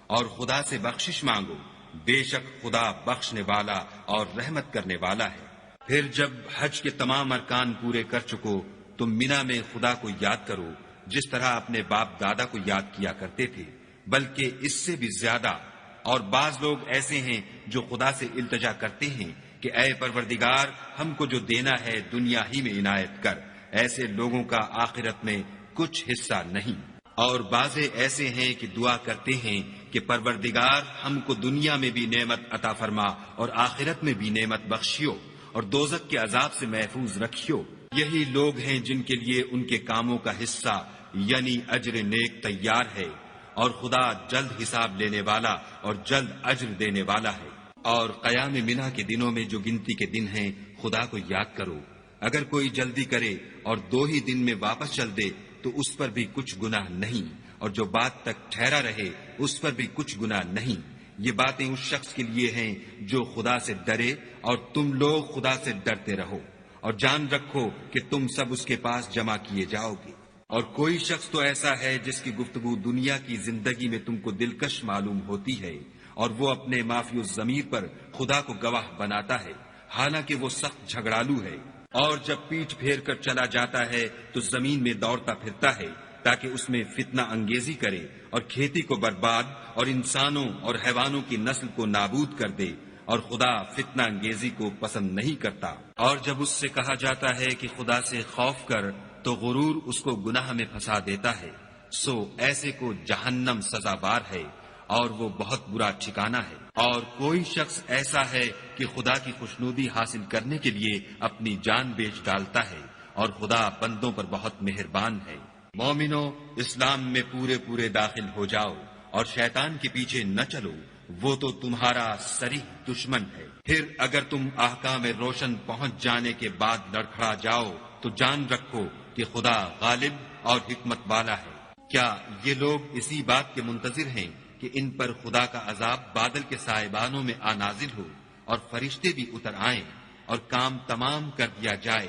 اور خدا سے بخشش مانگو، بے شک خدا بخشنے والا اور رحمت کرنے والا ہے۔ پھر جب حج کے تمام ارکان پورے کر چکو تو مینا میں خدا کو یاد کرو جس طرح اپنے باپ دادا کو یاد کیا کرتے تھے، بلکہ اس سے بھی زیادہ۔ اور بعض لوگ ایسے ہیں جو خدا سے التجا کرتے ہیں کہ اے پروردگار، ہم کو جو دینا ہے دنیا ہی میں عنایت کر۔ ایسے لوگوں کا آخرت میں کچھ حصہ نہیں۔ اور بعض ایسے ہیں کہ دعا کرتے ہیں کہ پروردگار ہم کو دنیا میں بھی نعمت عطا فرما اور آخرت میں بھی نعمت بخشیو، اور دوزخ کے عذاب سے محفوظ رکھیو۔ یہی لوگ ہیں جن کے لیے ان کے کاموں کا حصہ یعنی اجر نیک تیار ہے، اور خدا جلد حساب لینے والا اور جلد اجر دینے والا ہے۔ اور قیام منا کے دنوں میں جو گنتی کے دن ہیں خدا کو یاد کرو۔ اگر کوئی جلدی کرے اور 2 ہی دن میں واپس چل دے تو اس پر بھی کچھ گناہ نہیں، اور جو بات تک ٹھہرا رہے اس پر بھی کچھ گناہ نہیں۔ یہ باتیں اس شخص کے لیے ہیں جو خدا سے ڈرے، اور تم لوگ خدا سے ڈرتے رہو، اور جان رکھو کہ تم سب اس کے پاس جمع کیے جاؤ گے۔ اور کوئی شخص تو ایسا ہے جس کی گفتگو دنیا کی زندگی میں تم کو دلکش معلوم ہوتی ہے، اور وہ اپنے معافی الضمیر پر خدا کو گواہ بناتا ہے، حالانکہ وہ سخت جھگڑالو ہے، اور جب پیٹھ پھیر کر چلا جاتا ہے تو زمین میں دوڑتا پھرتا ہے تاکہ اس میں فتنہ انگیزی کرے اور کھیتی کو برباد اور انسانوں اور حیوانوں کی نسل کو نابود کر دے، اور خدا فتنہ انگیزی کو پسند نہیں کرتا۔ اور جب اس سے کہا جاتا ہے کہ خدا سے خوف کر تو غرور اس کو گناہ میں پھنسا دیتا ہے، سو ایسے کو جہنم سزاوار ہے، اور وہ بہت برا ٹھکانہ ہے۔ اور کوئی شخص ایسا ہے کہ خدا کی خوشنودی حاصل کرنے کے لیے اپنی جان بیچ ڈالتا ہے، اور خدا بندوں پر بہت مہربان ہے۔ مومنو، اسلام میں پورے پورے داخل ہو جاؤ اور شیطان کے پیچھے نہ چلو، وہ تو تمہارا صریح دشمن ہے۔ پھر اگر تم احکام روشن پہنچ جانے کے بعد لڑکھڑا جاؤ تو جان رکھو کہ خدا غالب اور حکمت والا ہے۔ کیا یہ لوگ اسی بات کے منتظر ہیں کہ ان پر خدا کا عذاب بادل کے سائبانوں میں نازل ہو اور فرشتے بھی اتر آئیں اور کام تمام کر دیا جائے،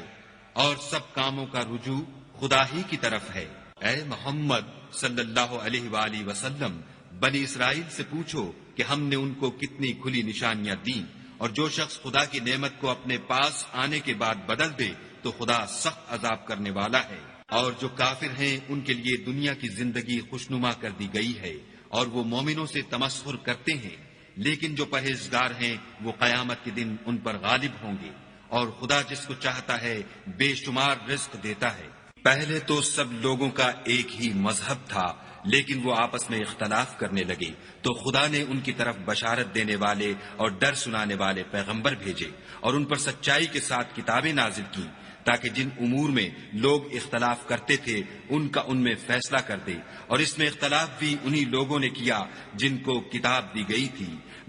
اور سب کاموں کا رجوع خدا ہی کی طرف ہے؟ اے محمد صلی اللہ علیہ وآلہ وسلم، بنی اسرائیل سے پوچھو کہ ہم نے ان کو کتنی کھلی نشانیاں دیں، اور جو شخص خدا کی نعمت کو اپنے پاس آنے کے بعد بدل دے تو خدا سخت عذاب کرنے والا ہے۔ اور جو کافر ہیں ان کے لیے دنیا کی زندگی خوشنما کر دی گئی ہے، اور وہ مومنوں سے تمسخر کرتے ہیں، لیکن جو پرہیزگار ہیں وہ قیامت کے دن ان پر غالب ہوں گے، اور خدا جس کو چاہتا ہے بے شمار رزق دیتا ہے۔ پہلے تو سب لوگوں کا ایک ہی مذہب تھا، لیکن وہ آپس میں اختلاف کرنے لگے تو خدا نے ان کی طرف بشارت دینے والے اور ڈر سنانے والے پیغمبر بھیجے، اور ان پر سچائی کے ساتھ کتابیں نازل کی، تاکہ جن امور میں لوگ اختلاف کرتے تھے ان کا ان میں فیصلہ کر دے۔ اور اس میں اختلاف بھی انہی لوگوں نے کیا جن کو کتاب دی گئی تھی،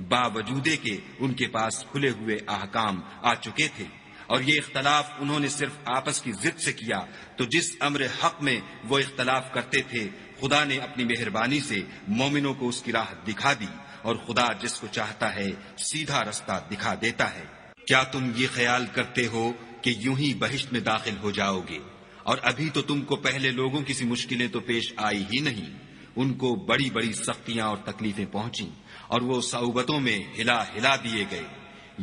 باوجود کہ ان کے پاس کھلے ہوئے احکام آ چکے تھے، اور یہ اختلاف انہوں نے صرف آپس کی ضد سے کیا۔ تو جس امر حق میں وہ اختلاف کرتے تھے خدا نے اپنی مہربانی سے مومنوں کو اس کی راہ دکھا دی، اور خدا جس کو چاہتا ہے سیدھا رستہ دکھا دیتا ہے۔ کیا تم یہ خیال کرتے ہو کہ یوں ہی بہشت میں داخل ہو جاؤ گے؟ اور ابھی تو تم کو پہلے لوگوں کی سی مشکلیں تو پیش آئی ہی نہیں، ان کو بڑی بڑی سختیاں اور تکلیفیں پہنچیں، اور وہ صعوبتوں میں ہلا ہلا دیے گئے،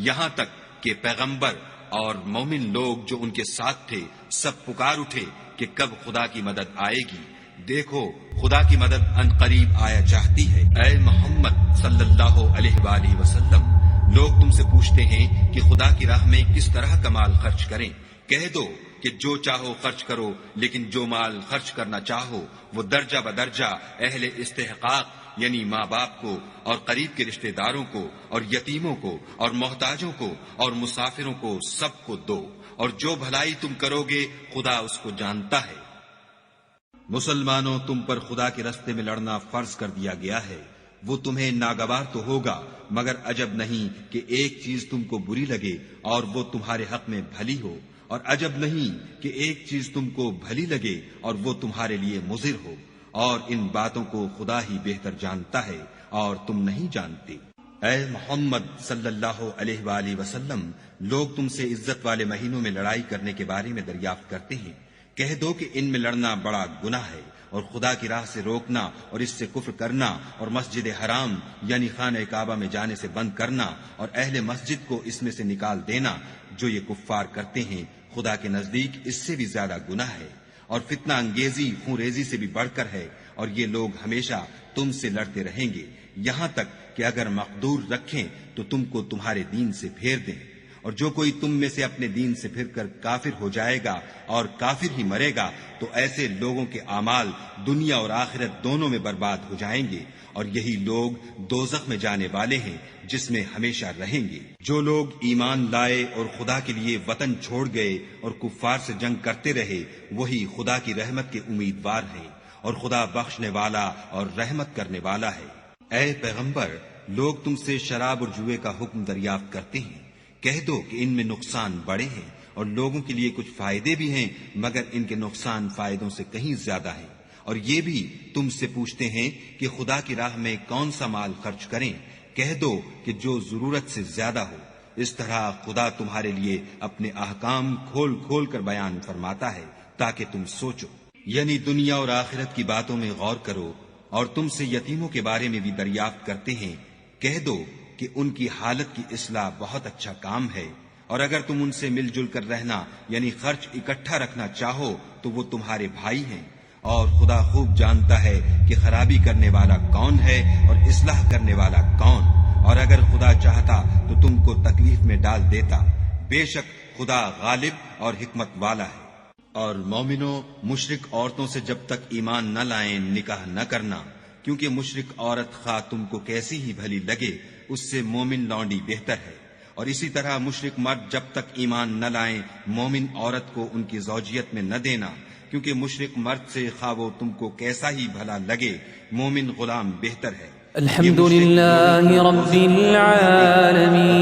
یہاں تک کہ پیغمبر اور مومن لوگ جو ان کے ساتھ تھے سب پکار اٹھے کہ کب خدا کی مدد آئے گی۔ دیکھو خدا کی مدد ان قریب آیا چاہتی ہے۔ اے محمد صلی اللہ علیہ وآلہ وسلم، لوگ تم سے پوچھتے ہیں کہ خدا کی راہ میں کس طرح کا مال خرچ کریں۔ کہہ دو کہ جو چاہو خرچ کرو، لیکن جو مال خرچ کرنا چاہو وہ درجہ بدرجہ اہل استحقاق یعنی ماں باپ کو، اور قریب کے رشتہ داروں کو، اور یتیموں کو، اور محتاجوں کو، اور مسافروں کو، سب کو دو، اور جو بھلائی تم کرو گے خدا اس کو جانتا ہے۔ مسلمانوں، تم پر خدا کے رستے میں لڑنا فرض کر دیا گیا ہے، وہ تمہیں ناگوار تو ہوگا، مگر عجب نہیں کہ ایک چیز تم کو بری لگے اور وہ تمہارے حق میں بھلی ہو، اور عجب نہیں کہ ایک چیز تم کو بھلی لگے اور وہ تمہارے لیے مضر ہو، اور ان باتوں کو خدا ہی بہتر جانتا ہے اور تم نہیں جانتے۔ اے محمد صلی اللہ علیہ وآلہ وسلم، لوگ تم سے عزت والے مہینوں میں لڑائی کرنے کے بارے میں دریافت کرتے ہیں۔ کہہ دو کہ ان میں لڑنا بڑا گناہ ہے، اور خدا کی راہ سے روکنا اور اس سے کفر کرنا، اور مسجد حرام یعنی خانہ کعبہ میں جانے سے بند کرنا، اور اہل مسجد کو اس میں سے نکال دینا، جو یہ کفار کرتے ہیں خدا کے نزدیک اس سے بھی زیادہ گناہ ہے، اور فتنہ انگیزی خون ریزی سے بھی بڑھ کر ہے، اور یہ لوگ ہمیشہ تم سے لڑتے رہیں گے، یہاں تک کہ اگر مقدور رکھیں تو تم کو تمہارے دین سے پھیر دیں۔ اور جو کوئی تم میں سے اپنے دین سے پھر کر کافر ہو جائے گا اور کافر ہی مرے گا تو ایسے لوگوں کے اعمال دنیا اور آخرت دونوں میں برباد ہو جائیں گے، اور یہی لوگ دوزخ میں جانے والے ہیں جس میں ہمیشہ رہیں گے۔ جو لوگ ایمان لائے اور خدا کے لیے وطن چھوڑ گئے اور کفار سے جنگ کرتے رہے وہی خدا کی رحمت کے امیدوار ہیں، اور خدا بخشنے والا اور رحمت کرنے والا ہے۔ اے پیغمبر، لوگ تم سے شراب اور جوئے کا حکم دریافت کرتے ہیں، کہہ دو کہ ان میں نقصان بڑے ہیں اور لوگوں کے لیے کچھ فائدے بھی ہیں، مگر ان کے نقصان فائدوں سے کہیں زیادہ ہیں۔ اور یہ بھی تم سے پوچھتے ہیں کہ خدا کی راہ میں کون سا مال خرچ کریں، کہہ دو کہ جو ضرورت سے زیادہ ہو۔ اس طرح خدا تمہارے لیے اپنے احکام کھول کھول کر بیان فرماتا ہے تاکہ تم سوچو، یعنی دنیا اور آخرت کی باتوں میں غور کرو۔ اور تم سے یتیموں کے بارے میں بھی دریافت کرتے ہیں، کہہ دو کہ ان کی حالت کی اصلاح بہت اچھا کام ہے، اور اگر تم ان سے مل جل کر رہنا یعنی خرچ اکٹھا رکھنا چاہو تو وہ تمہارے بھائی ہیں، اور خدا خوب جانتا ہے کہ خرابی کرنے والا کون ہے اور اصلاح کرنے والا کون، اور اگر خدا چاہتا تو تم کو تکلیف میں ڈال دیتا، بے شک خدا غالب اور حکمت والا ہے۔ اور مومنوں، مشرک عورتوں سے جب تک ایمان نہ لائیں نکاح نہ کرنا، کیونکہ مشرک عورت خواہ تم کو کیسی ہی بھلی لگے اس سے مومن لونڈی بہتر ہے، اور اسی طرح مشرک مرد جب تک ایمان نہ لائیں مومن عورت کو ان کی زوجیت میں نہ دینا، کیونکہ مشرک مرد سے خواہ وہ تم کو کیسا ہی بھلا لگے مومن غلام بہتر ہے۔ الحمد للہ رب العالمین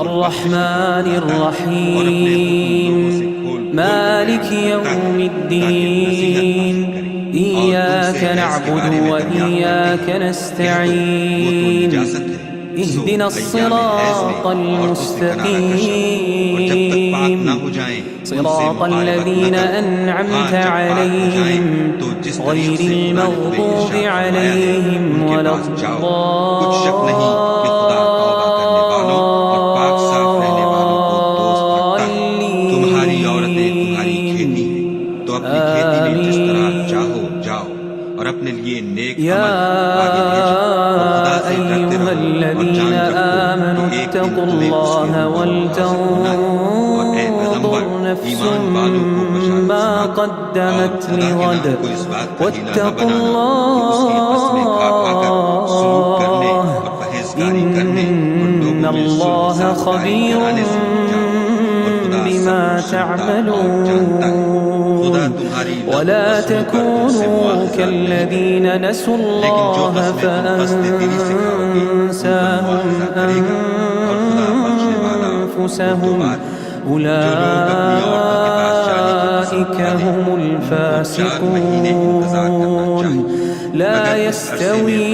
الرحمن الرحیم مالک یوم الدین ایاک نعبد و ایاک نستعین اهدنا الصراط المستقيم صراط الذين أنعمت عليهم غير المغضوب عليهم ولا تمہاری عورتیں تمہاری کھیتی ہیں تو اپنی کھیتی میں جس طرح چاہو جاؤ اور اپنے لیے نیک عمل آگے بھیجو، خدا سے ڈرتے رہو اور جان رکھو کہ ایک دن تمہیں اس کے پاس ہونا ہے۔ اور اے پیغمبر، ایمان والوں کو بشارت سنا دو، اور خدا کے نام کو اس بات کا ہیلا نہ بنانا کہ اس کی قسمیں کھا کھا کر سلوک کرنے اور پرہیزگاری کرنے اور لوگوں میں صلح سازگاری کرانے سے جاؤ، اور خدا بما تعملون ولا تكونوا كالذين نسوا الله فأنساهم أنفسهم أولئك هم الفاسقون لا يستوي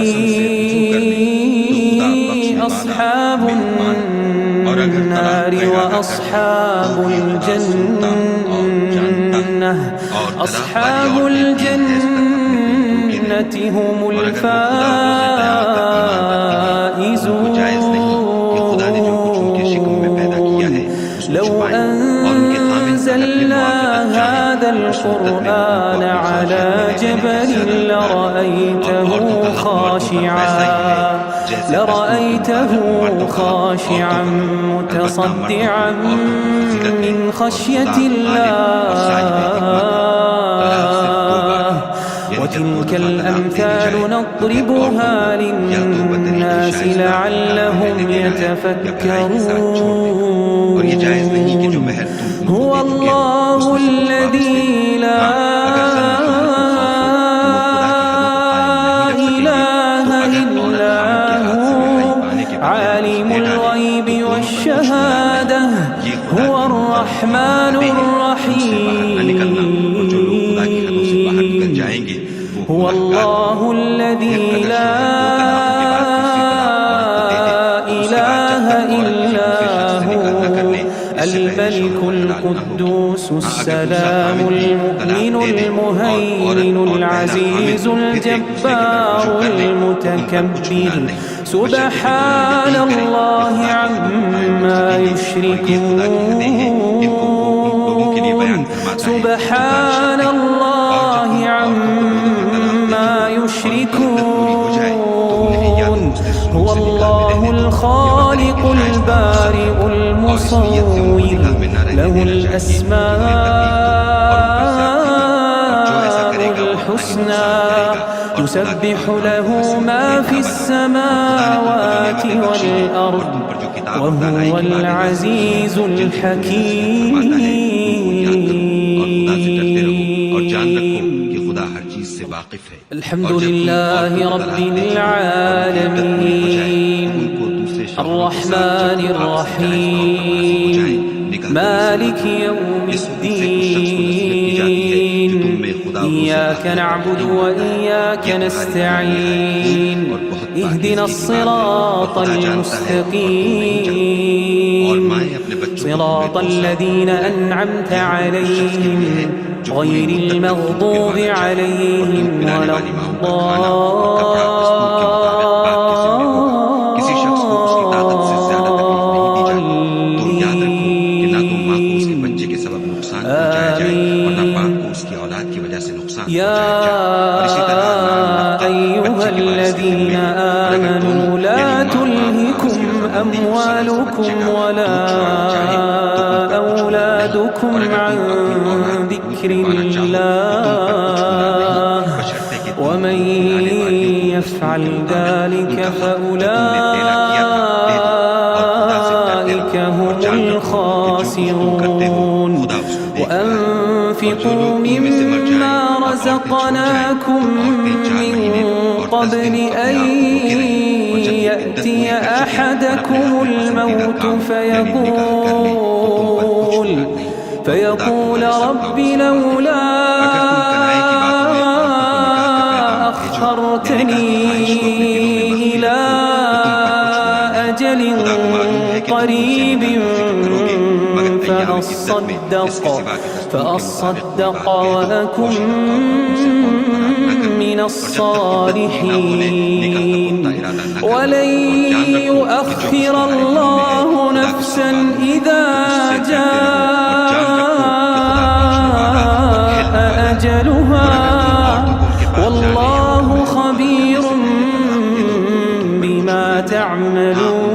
أصحاب النار وأصحاب الجنة أصحاب الجنة هم الفائزون لو أنزلنا هذا القرآن على جبل لرأيته خاشعا متصدعا من خشية الله وتلك الأمثال نضربها للناس لعلهم يتفكرون هو الله الذي لا إله إلا هو عالم الغيب والشهادة هو الرحمن الرحيم هو الله الذي لا إله إلا هو الملك القدوس السلام المؤمن المهيمن العزيز الجبار المتكبر سبحان الله عما يشركون سبحان الله عما يشركون هو الله الخالق البارئ المصور له الأسماء الحسنى يسبح له ما في السماوات والأرض وهو العزيز الحكيم واقف ہے. الحمد لله رب العالمين الرحمن الرحيم مالك يوم الدين إياك نعبد وإياك نستعين اهدنا الصراط المستقيم صراط الذين أنعمت عليهم غير المغضوب عليهم ولا يا أيها الذين آمنوا لا تلهكم أموالكم ولا أولادكم عن ذكر الله ومن يفعل ذلك فأولئك هم الخاسرون وأنفقوا مما رزقناكم من قبل أن يأتي أحدكم الموت فيقول رب لولا أخرتني إلى أجل قريب فأصدق وأكن من الصالحين ولن يؤخر الله نفسا إذا جاء أجلها والله خبير بما تعملون.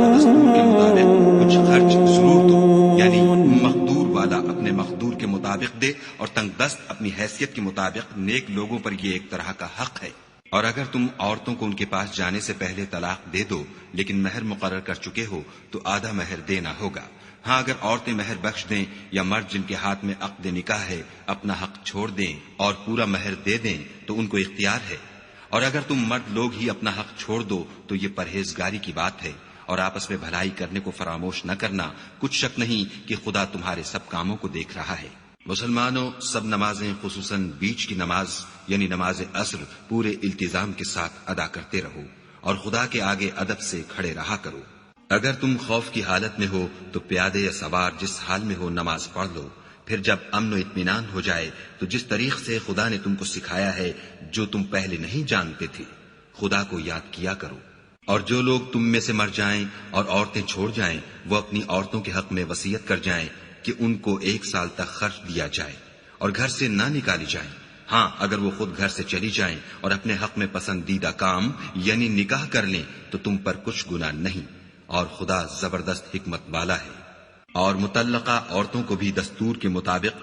مطابق دے اور تنگ دست اپنی حیثیت کے مطابق نیک لوگوں پر یہ ایک طرح کا حق ہے. اور اگر تم عورتوں کو ان کے پاس جانے سے پہلے طلاق دے دو لیکن مہر مقرر کر چکے ہو تو آدھا مہر دینا ہوگا. ہاں اگر عورتیں مہر بخش دیں یا مرد جن کے ہاتھ میں عقد نکاح ہے اپنا حق چھوڑ دیں اور پورا مہر دے دیں تو ان کو اختیار ہے. اور اگر تم مرد لوگ ہی اپنا حق چھوڑ دو تو یہ پرہیزگاری کی بات ہے. اور آپس میں بھلائی کرنے کو فراموش نہ کرنا. کچھ شک نہیں کہ خدا تمہارے سب کاموں کو دیکھ رہا ہے. مسلمانوں سب نمازیں خصوصاً بیچ کی نماز یعنی نماز عصر پورے التزام کے ساتھ ادا کرتے رہو اور خدا کے آگے ادب سے کھڑے رہا کرو. اگر تم خوف کی حالت میں ہو تو پیادے یا سوار جس حال میں ہو نماز پڑھ لو. پھر جب امن و اطمینان ہو جائے تو جس طریق سے خدا نے تم کو سکھایا ہے جو تم پہلے نہیں جانتے تھے خدا کو یاد کیا کرو. اور جو لوگ تم میں سے مر جائیں اور عورتیں چھوڑ جائیں وہ اپنی عورتوں کے حق میں وصیت کر جائیں کہ ان کو 1 سال تک خرچ دیا جائے اور گھر سے نہ نکالی جائیں. ہاں اگر وہ خود گھر سے چلی جائیں اور اپنے حق میں پسندیدہ کام یعنی نکاح کر لیں تو تم پر کچھ گناہ نہیں اور خدا زبردست حکمت والا ہے. اور مطلقہ عورتوں کو بھی دستور کے مطابق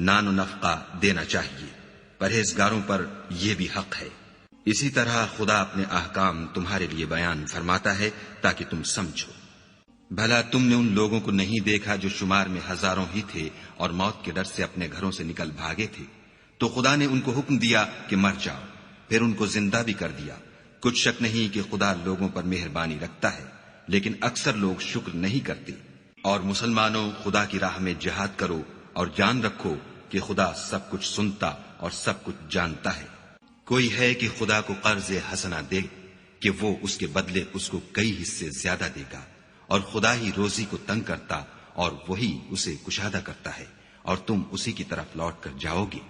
نان و نفقہ دینا چاہیے. پرہیزگاروں پر یہ بھی حق ہے. اسی طرح خدا اپنے احکام تمہارے لیے بیان فرماتا ہے تاکہ تم سمجھو. بھلا تم نے ان لوگوں کو نہیں دیکھا جو شمار میں ہزاروں ہی تھے اور موت کے ڈر سے اپنے گھروں سے نکل بھاگے تھے تو خدا نے ان کو حکم دیا کہ مر جاؤ پھر ان کو زندہ بھی کر دیا. کچھ شک نہیں کہ خدا لوگوں پر مہربانی رکھتا ہے لیکن اکثر لوگ شکر نہیں کرتے. اور مسلمانوں خدا کی راہ میں جہاد کرو اور جان رکھو کہ خدا سب کچھ سنتا اور سب کچھ جانتا ہے. کوئی ہے کہ خدا کو قرض حسنہ دے کہ وہ اس کے بدلے اس کو کئی حصے زیادہ دے گا اور خدا ہی روزی کو تنگ کرتا اور وہی اسے کشادہ کرتا ہے اور تم اسی کی طرف لوٹ کر جاؤ گے.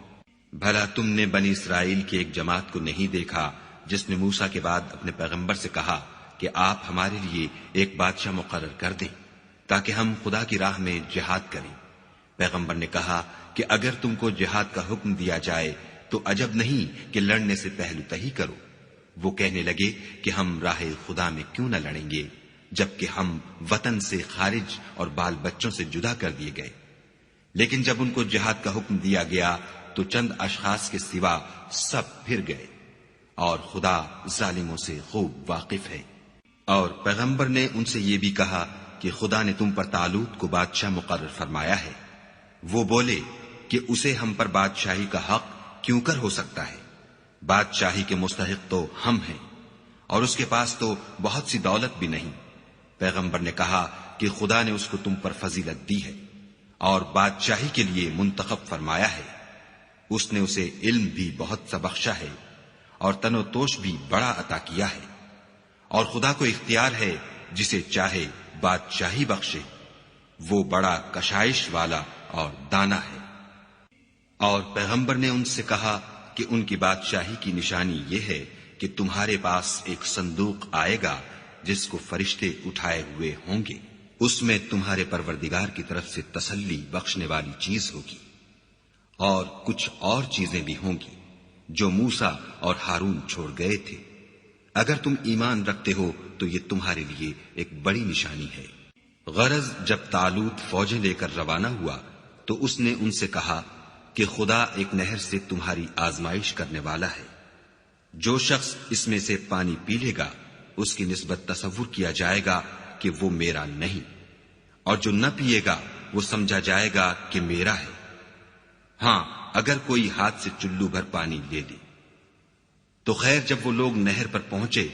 بھلا تم نے بنی اسرائیل کی ایک جماعت کو نہیں دیکھا جس نے موسیٰ کے بعد اپنے پیغمبر سے کہا کہ آپ ہمارے لیے ایک بادشاہ مقرر کر دیں تاکہ ہم خدا کی راہ میں جہاد کریں. پیغمبر نے کہا کہ اگر تم کو جہاد کا حکم دیا جائے تو عجب نہیں کہ لڑنے سے پہلو تہی کرو. وہ کہنے لگے کہ ہم راہ خدا میں کیوں نہ لڑیں گے جبکہ ہم وطن سے خارج اور بال بچوں سے جدا کر دیے گئے. لیکن جب ان کو جہاد کا حکم دیا گیا تو چند اشخاص کے سوا سب پھر گئے اور خدا ظالموں سے خوب واقف ہے. اور پیغمبر نے ان سے یہ بھی کہا کہ خدا نے تم پر طالوت کو بادشاہ مقرر فرمایا ہے. وہ بولے کہ اسے ہم پر بادشاہی کا حق کیوں کر ہو سکتا ہے بادشاہی کے مستحق تو ہم ہیں اور اس کے پاس تو بہت سی دولت بھی نہیں۔ پیغمبر نے کہا کہ خدا نے اس کو تم پر فضیلت دی ہے اور بادشاہی کے لیے منتخب فرمایا ہے۔ اس نے اسے علم بھی بہت سا بخشا ہے اور تن و توش بھی بڑا عطا کیا ہے، اور خدا کو اختیار ہے جسے چاہے بادشاہی بخشے، وہ بڑا کشائش والا اور دانا ہے۔ اور پیغمبر نے ان سے کہا کہ ان کی بادشاہی کی نشانی یہ ہے کہ تمہارے پاس ایک صندوق آئے گا جس کو فرشتے اٹھائے ہوئے ہوں گے، اس میں تمہارے پروردگار کی طرف سے تسلی بخشنے والی چیز ہوگی، اور کچھ اور چیزیں بھی ہوں گی جو موسیٰ اور ہارون چھوڑ گئے تھے۔ اگر تم ایمان رکھتے ہو تو یہ تمہارے لیے ایک بڑی نشانی ہے۔ غرض جب طالوت فوجیں لے کر روانہ ہوا تو اس نے ان سے کہا کہ خدا ایک نہر سے تمہاری آزمائش کرنے والا ہے، جو شخص اس میں سے پانی پی لے گا اس کی نسبت تصور کیا جائے گا کہ وہ میرا نہیں، اور جو نہ پیے گا وہ سمجھا جائے گا کہ میرا ہے۔ ہاں اگر کوئی ہاتھ سے چلو بھر پانی لے لے تو خیر، جب وہ لوگ نہر پر پہنچے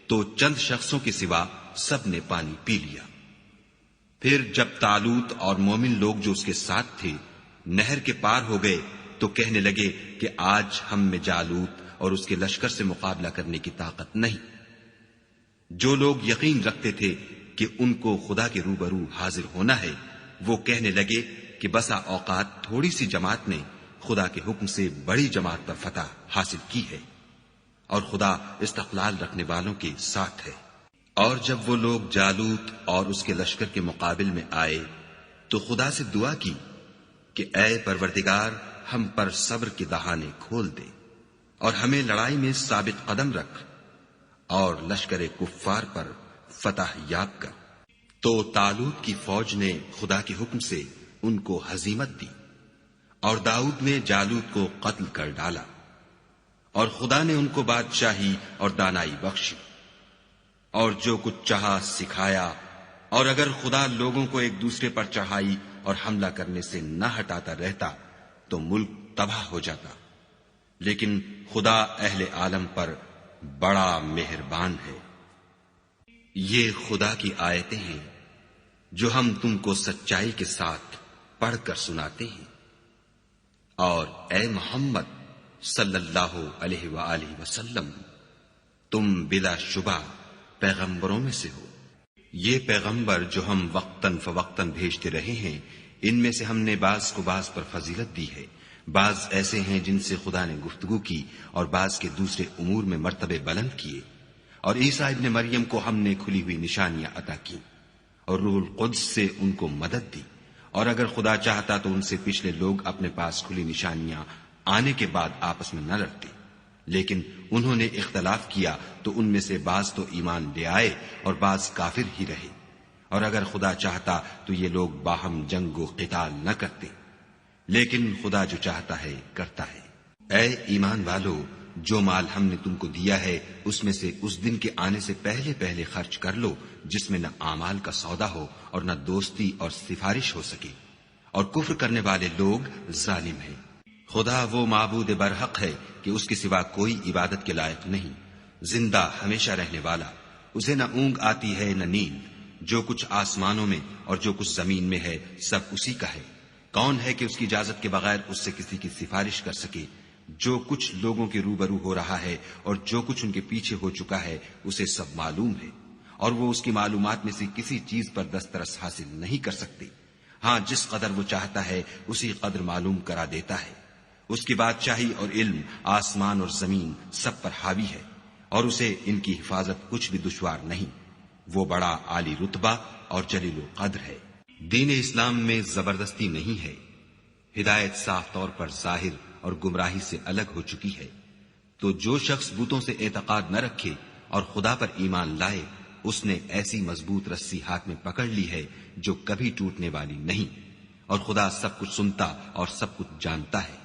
تو چند شخصوں کے سوا سب نے پانی پی لیا۔ پھر جب طالوت اور مومن لوگ جو اس کے ساتھ تھے نہر کے پار ہو گئے تو کہنے لگے کہ آج ہم میں جالوت اور اس کے لشکر سے مقابلہ کرنے کی طاقت نہیں۔ جو لوگ یقین رکھتے تھے کہ ان کو خدا کے روبرو حاضر ہونا ہے وہ کہنے لگے کہ بسا اوقات تھوڑی سی جماعت نے خدا کے حکم سے بڑی جماعت پر فتح حاصل کی ہے، اور خدا استقلال رکھنے والوں کے ساتھ ہے۔ اور جب وہ لوگ جالوت اور اس کے لشکر کے مقابل میں آئے تو خدا سے دعا کی کہ اے پروردگار ہم پر صبر کے دہانے کھول دے اور ہمیں لڑائی میں ثابت قدم رکھ اور لشکر کفار پر فتح یاب کر۔ تو طالوت کی فوج نے خدا کے حکم سے ان کو ہزیمت دی، اور داؤد نے جالوت کو قتل کر ڈالا، اور خدا نے ان کو بادشاہی اور دانائی بخشی، اور جو کچھ چاہا سکھایا۔ اور اگر خدا لوگوں کو ایک دوسرے پر چڑھائی اور حملہ کرنے سے نہ ہٹاتا رہتا تو ملک تباہ ہو جاتا، لیکن خدا اہل عالم پر بڑا مہربان ہے۔ یہ خدا کی آیتیں ہیں جو ہم تم کو سچائی کے ساتھ پڑھ کر سناتے ہیں، اور اے محمد صلی اللہ علیہ وآلہ وسلم تم بلا شبہ پیغمبروں میں سے ہو۔ یہ پیغمبر جو ہم وقتاً فوقتاً بھیجتے رہے ہیں ان میں سے ہم نے بعض کو بعض پر فضیلت دی ہے، بعض ایسے ہیں جن سے خدا نے گفتگو کی اور بعض کے دوسرے امور میں مرتبے بلند کیے، اور عیسیٰ ابن مریم کو ہم نے کھلی ہوئی نشانیاں عطا کی اور روح القدس سے ان کو مدد دی، اور اگر خدا چاہتا تو ان سے پچھلے لوگ اپنے پاس کھلی نشانیاں آنے کے بعد آپس میں نہ لڑتے، لیکن انہوں نے اختلاف کیا تو ان میں سے بعض تو ایمان لے آئے اور بعض کافر ہی رہے، اور اگر خدا چاہتا تو یہ لوگ باہم جنگ و قتال نہ کرتے، لیکن خدا جو چاہتا ہے کرتا ہے۔ اے ایمان والو، جو مال ہم نے تم کو دیا ہے اس میں سے اس دن کے آنے سے پہلے پہلے خرچ کر لو جس میں نہ اعمال کا سودا ہو اور نہ دوستی اور سفارش ہو سکے، اور کفر کرنے والے لوگ ظالم ہیں۔ خدا وہ معبود برحق ہے کہ اس کے سوا کوئی عبادت کے لائق نہیں، زندہ ہمیشہ رہنے والا، اسے نہ اونگ آتی ہے نہ نیند، جو کچھ آسمانوں میں اور جو کچھ زمین میں ہے سب اسی کا ہے۔ کون ہے کہ اس کی اجازت کے بغیر اس سے کسی کی سفارش کر سکے؟ جو کچھ لوگوں کے روبرو ہو رہا ہے اور جو کچھ ان کے پیچھے ہو چکا ہے اسے سب معلوم ہے، اور وہ اس کی معلومات میں سے کسی چیز پر دسترس حاصل نہیں کر سکتے۔ ہاں جس قدر وہ چاہتا ہے اسی قدر معلوم کرا دیتا ہے۔ اس کی بادشاہی اور علم آسمان اور زمین سب پر حاوی ہے، اور اسے ان کی حفاظت کچھ بھی دشوار نہیں۔ وہ بڑا عالی رتبہ اور جلیل القدر ہے۔ دین اسلام میں زبردستی نہیں ہے، ہدایت صاف طور پر ظاہر اور گمراہی سے الگ ہو چکی ہے۔ تو جو شخص بتوں سے اعتقاد نہ رکھے اور خدا پر ایمان لائے اس نے ایسی مضبوط رسی ہاتھ میں پکڑ لی ہے جو کبھی ٹوٹنے والی نہیں، اور خدا سب کچھ سنتا اور سب کچھ جانتا ہے۔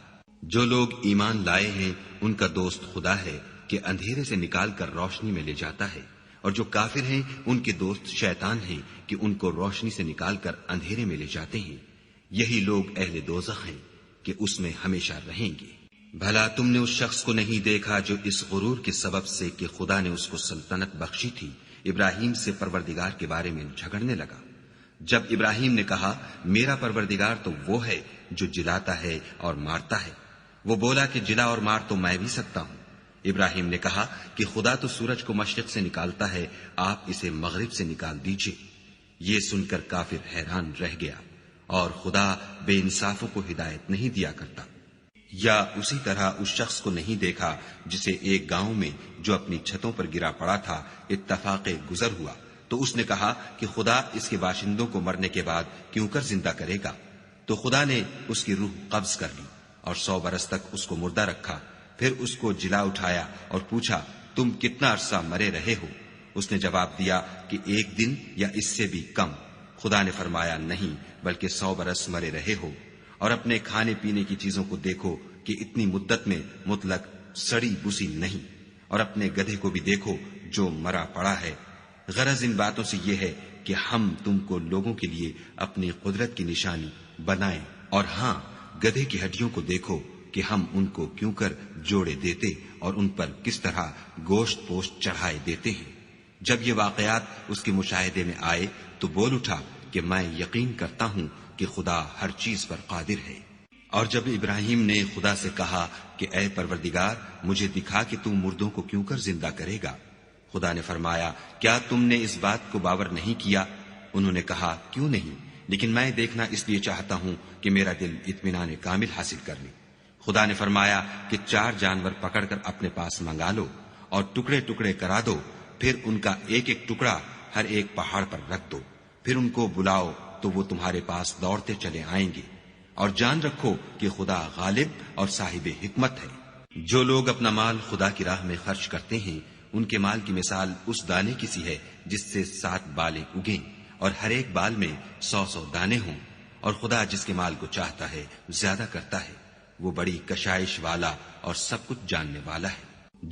جو لوگ ایمان لائے ہیں ان کا دوست خدا ہے کہ اندھیرے سے نکال کر روشنی میں لے جاتا ہے، اور جو کافر ہیں ان کے دوست شیطان ہیں کہ ان کو روشنی سے نکال کر اندھیرے میں لے جاتے ہیں۔ یہی لوگ اہل دوزخ ہیں کہ اس میں ہمیشہ رہیں گے۔ بھلا تم نے اس شخص کو نہیں دیکھا جو اس غرور کے سبب سے کہ خدا نے اس کو سلطنت بخشی تھی ابراہیم سے پروردگار کے بارے میں جھگڑنے لگا؟ جب ابراہیم نے کہا میرا پروردگار تو وہ ہے جو جلاتا ہے اور مارتا ہے، وہ بولا کہ جلا اور مار تو میں بھی سکتا ہوں۔ ابراہیم نے کہا کہ خدا تو سورج کو مشرق سے نکالتا ہے، آپ اسے مغرب سے نکال دیجئے۔ یہ سن کر کافر حیران رہ گیا، اور خدا بے انصافوں کو ہدایت نہیں دیا کرتا۔ یا اسی طرح اس شخص کو نہیں دیکھا جسے ایک گاؤں میں جو اپنی چھتوں پر گرا پڑا تھا اتفاق گزر ہوا، تو اس نے کہا کہ خدا اس کے باشندوں کو مرنے کے بعد کیوں کر زندہ کرے گا؟ تو خدا نے اس کی روح قبض کر لی اور 100 برس تک اس کو مردہ رکھا، پھر اس کو جلا اٹھایا اور پوچھا تم کتنا عرصہ مرے رہے ہو؟ اس نے جواب دیا کہ 1 دن یا اس سے بھی کم۔ خدا نے فرمایا نہیں بلکہ 100 برس مرے رہے ہو، اور اپنے کھانے پینے کی چیزوں کو دیکھو کہ اتنی مدت میں مطلق سڑی بسی نہیں، اور اپنے گدھے کو بھی دیکھو جو مرا پڑا ہے۔ غرض ان باتوں سے یہ ہے کہ ہم تم کو لوگوں کے لیے اپنی قدرت کی نشانی بنائیں، اور ہاں گدھے کی ہڈیوں کو دیکھو کہ ہم ان کو کیوں کر جوڑے دیتے اور ان پر کس طرح گوشت پوشت چڑھائے دیتے ہیں۔ جب یہ واقعات اس کے مشاہدے میں آئے تو بول اٹھا کہ میں یقین کرتا ہوں کہ خدا ہر چیز پر قادر ہے۔ اور جب ابراہیم نے خدا سے کہا کہ اے پروردگار مجھے دکھا کہ تم مردوں کو کیوں کر زندہ کرے گا، خدا نے فرمایا کیا تم نے اس بات کو باور نہیں کیا؟ انہوں نے کہا کیوں نہیں، لیکن میں دیکھنا اس لیے چاہتا ہوں کہ میرا دل اطمینان کامل حاصل کر لے۔ خدا نے فرمایا کہ 4 جانور پکڑ کر اپنے پاس منگا لو اور ٹکڑے ٹکڑے کرا دو، پھر ان کا ایک ایک ٹکڑا ہر ایک پہاڑ پر رکھ دو، پھر ان کو بلاؤ تو وہ تمہارے پاس دوڑتے چلے آئیں گے، اور جان رکھو کہ خدا غالب اور صاحب حکمت ہے۔ جو لوگ اپنا مال خدا کی راہ میں خرچ کرتے ہیں ان کے مال کی مثال اس دانے کی سی ہے جس سے 7 بالیں اگیں اور ہر ایک بال میں 100 دانے ہوں، اور خدا جس کے مال کو چاہتا ہے زیادہ کرتا ہے، وہ بڑی کشائش والا اور سب کچھ جاننے والا ہے۔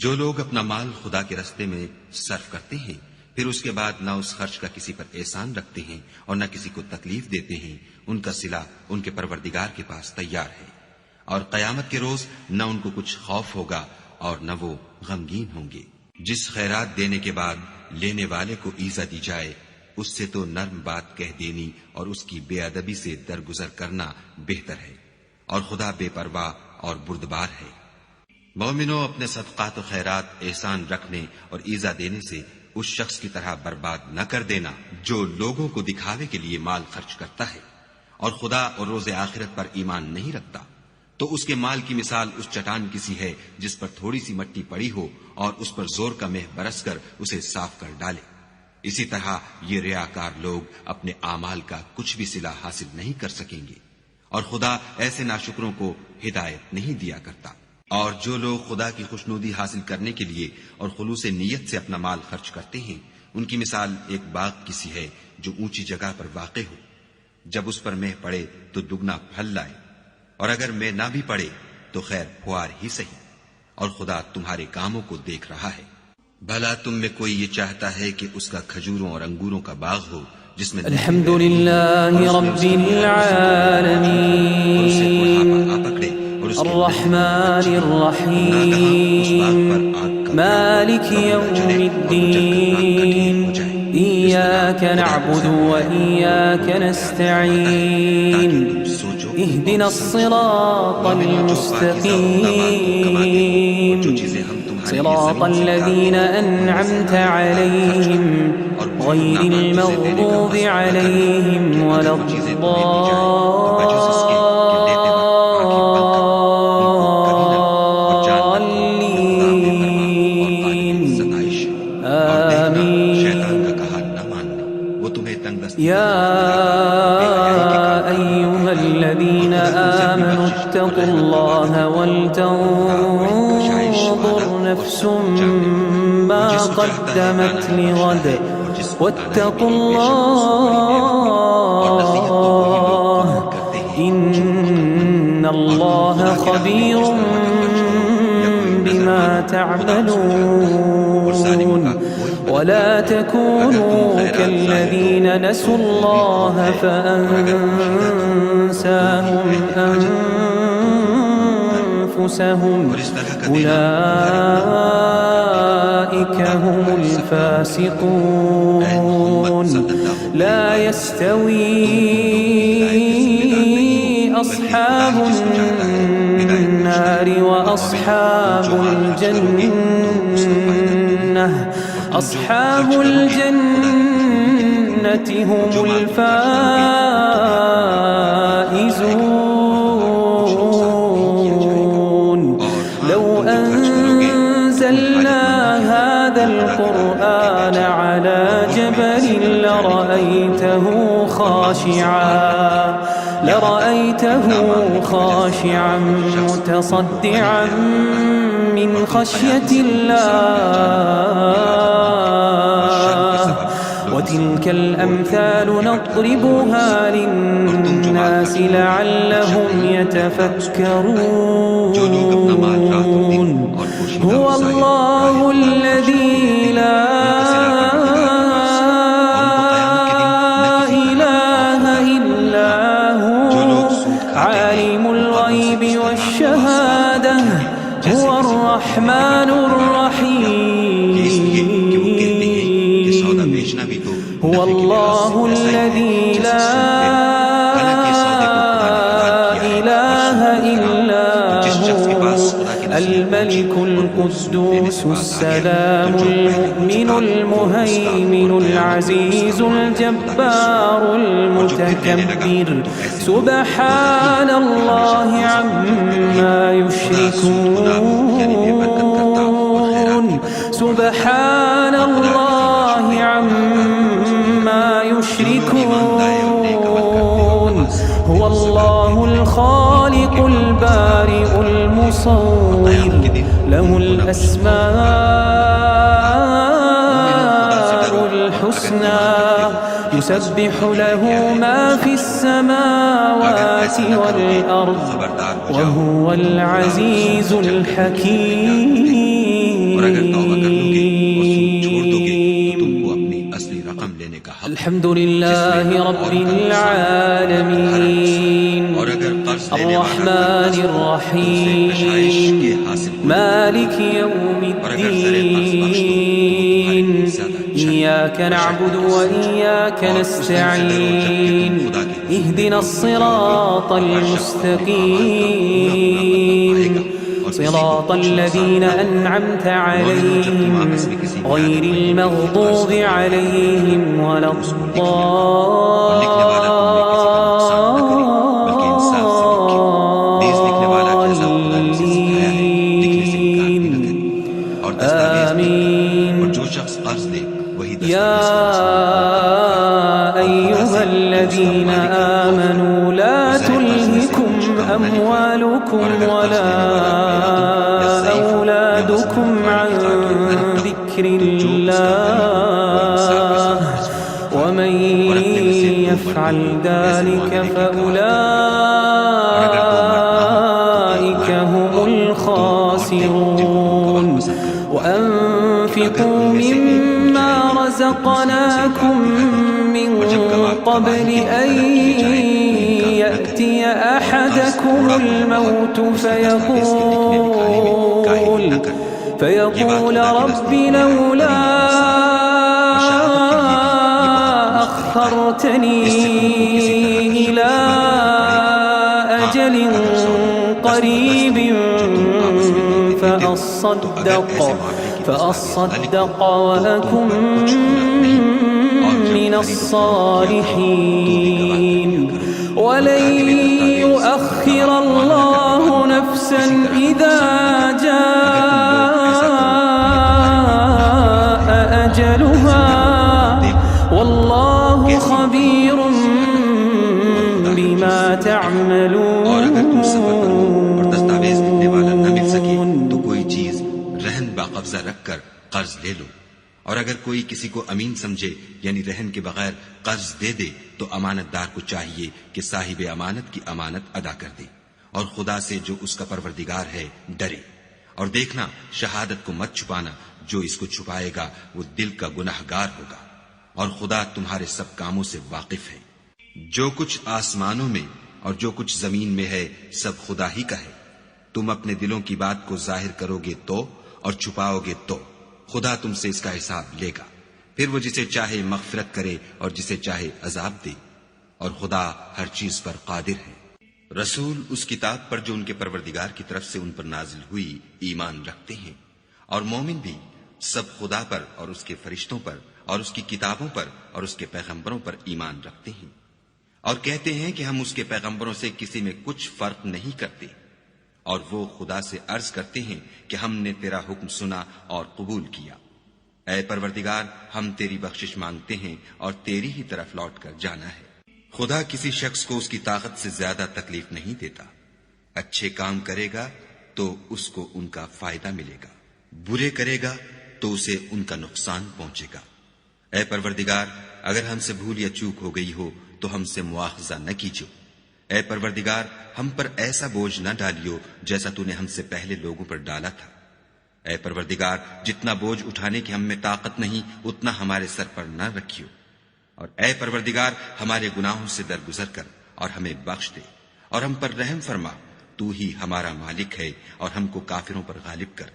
جو لوگ اپنا مال خدا کے راستے میں صرف کرتے ہیں پھر اس کے بعد نہ اس خرچ کا کسی پر احسان رکھتے ہیں اور نہ کسی کو تکلیف دیتے ہیں، ان کا صلہ ان کے پروردگار کے پاس تیار ہے، اور قیامت کے روز نہ ان کو کچھ خوف ہوگا اور نہ وہ غمگین ہوں گے۔ جس خیرات دینے کے بعد لینے والے کو ایزا دی جائے اس سے تو نرم بات کہہ دینی اور اس کی بے ادبی سے درگزر کرنا بہتر ہے، اور خدا بے پرواہ اور بردبار ہے۔ مومنوں اپنے صدقات و خیرات احسان رکھنے اور ایزا دینے سے اس شخص کی طرح برباد نہ کر دینا جو لوگوں کو دکھاوے کے لیے مال خرچ کرتا ہے اور خدا اور روز آخرت پر ایمان نہیں رکھتا، تو اس کے مال کی مثال اس چٹان کی سی ہے جس پر تھوڑی سی مٹی پڑی ہو اور اس پر زور کا مہ برس کر اسے صاف کر ڈالے۔ اسی طرح یہ ریاکار لوگ اپنے اعمال کا کچھ بھی صلہ حاصل نہیں کر سکیں گے، اور خدا ایسے ناشکروں کو ہدایت نہیں دیا کرتا۔ اور جو لوگ خدا کی خوشنودی حاصل کرنے کے لیے اور خلوص نیت سے اپنا مال خرچ کرتے ہیں ان کی مثال ایک باغ کی سی ہے جو اونچی جگہ پر واقع ہو، جب اس پر مہ پڑے تو دگنا پھل لائے، اور اگر مہ نہ بھی پڑے تو خیر پھوار ہی صحیح، اور خدا تمہارے کاموں کو دیکھ رہا ہے۔ بھلا تم میں کوئی یہ چاہتا ہے کہ اس کا کھجوروں اور انگوروں کا باغ ہو جس میں الحمدللہ رب العالمین الرحمن الرحیم مالک یوم الدین ایاک نعبد و ایاک نستعین اهدنا الصراط المستقیم صراط الذين أنعمت عليهم غير المغضوب عليهم ولا الضالين آمين يا أيها الذين آمنوا اتقوا الله ولتنظر نفس ما قدمت لغد واتقوا الله إن الله خبير بما تعملون ولا تكونوا كالذين نسوا الله فأنساهم أنفسهم أولئك هم الفاسقون لا يستوي أصحاب النار وأصحاب الجنة أصحاب الجنة هم الفائزون لو أنزلنا هذا القرآن على جبل لرأيته خاشعا متصدعا من خشية الله وتلك الأمثال نضربها للناس لعلهم يتفكرون هو الله الذي لا إله إلا هو عالم الغيب والشهادة هو الرحمن الرحيم هو الله الذي لا إله إلا هو الملك القدوس السلام المؤمن المهيمن العزيز الجبار المتكبر سبحان الله عما يشركون سبحان الله عما يشركون هو الله الخالق البارئ المصور له الأسماء الحسنى يسبح له ما في السماوات والأرض وهو العزيز الحكيم الحمد لله رب العالمين الرحمن الرحيم مالك يوم الدين إياك نعبد وإياك نستعين اهدنا الصراط المستقيم صراط الذين أنعمت عليهم غير المغضوب عليهم ولا يا أيها الذين آمنوا لا تلهكم أموالكم ولا أولادكم عن ذكر الله ومن يفعل ذلك فأولئك هم الخاسرون وأنفقوا مما رزقناكم من قبل أن يأتي أحدكم الموت فيقول رب لولا أخرتني إلى أجل قريب فأصدق وأكن من الصالحين ولن يؤخر الله نفسا إذا جاء أجلها والله خبير بما تعملون قبضہ رکھ کر قرض لے لو اور اگر کوئی کسی کو امین سمجھے یعنی رہن کے بغیر قرض دے دے تو امانت دار کو چاہیے کہ صاحب امانت کی امانت ادا کر دے اور خدا سے جو اس کا پروردگار ہے ڈرے اور دیکھنا شہادت کو مت چھپانا جو اس کو چھپائے گا وہ دل کا گناہگار ہوگا اور خدا تمہارے سب کاموں سے واقف ہے جو کچھ آسمانوں میں اور جو کچھ زمین میں ہے سب خدا ہی کا ہے تم اپنے دلوں کی بات کو ظاہر کرو گے تو اور چھپاؤ گے تو خدا تم سے اس کا حساب لے گا، پھر وہ جسے چاہے مغفرت کرے اور جسے چاہے عذاب دے، اور خدا ہر چیز پر قادر ہے۔ رسول اس کتاب پر جو ان کے پروردگار کی طرف سے ان پر نازل ہوئی ایمان رکھتے ہیں، اور مومن بھی سب خدا پر اور اس کے فرشتوں پر اور اس کی کتابوں پر اور اس کے پیغمبروں پر ایمان رکھتے ہیں، اور کہتے ہیں کہ ہم اس کے پیغمبروں سے کسی میں کچھ فرق نہیں کرتے، اور وہ خدا سے عرض کرتے ہیں کہ ہم نے تیرا حکم سنا اور قبول کیا۔ اے پروردگار، ہم تیری بخشش مانگتے ہیں اور تیری ہی طرف لوٹ کر جانا ہے۔ خدا کسی شخص کو اس کی طاقت سے زیادہ تکلیف نہیں دیتا، اچھے کام کرے گا تو اس کو ان کا فائدہ ملے گا، برے کرے گا تو اسے ان کا نقصان پہنچے گا۔ اے پروردگار، اگر ہم سے بھول یا چوک ہو گئی ہو تو ہم سے مواخذہ نہ کیجو۔ اے پروردگار، ہم پر ایسا بوجھ نہ ڈالیو جیسا تو نے ہم سے پہلے لوگوں پر ڈالا تھا۔ اے پروردگار، جتنا بوجھ اٹھانے کی ہم میں طاقت نہیں اتنا ہمارے سر پر نہ رکھیو، اور اے پروردگار ہمارے گناہوں سے درگزر کر اور ہمیں بخش دے اور ہم پر رحم فرما، تو ہی ہمارا مالک ہے اور ہم کو کافروں پر غالب کر۔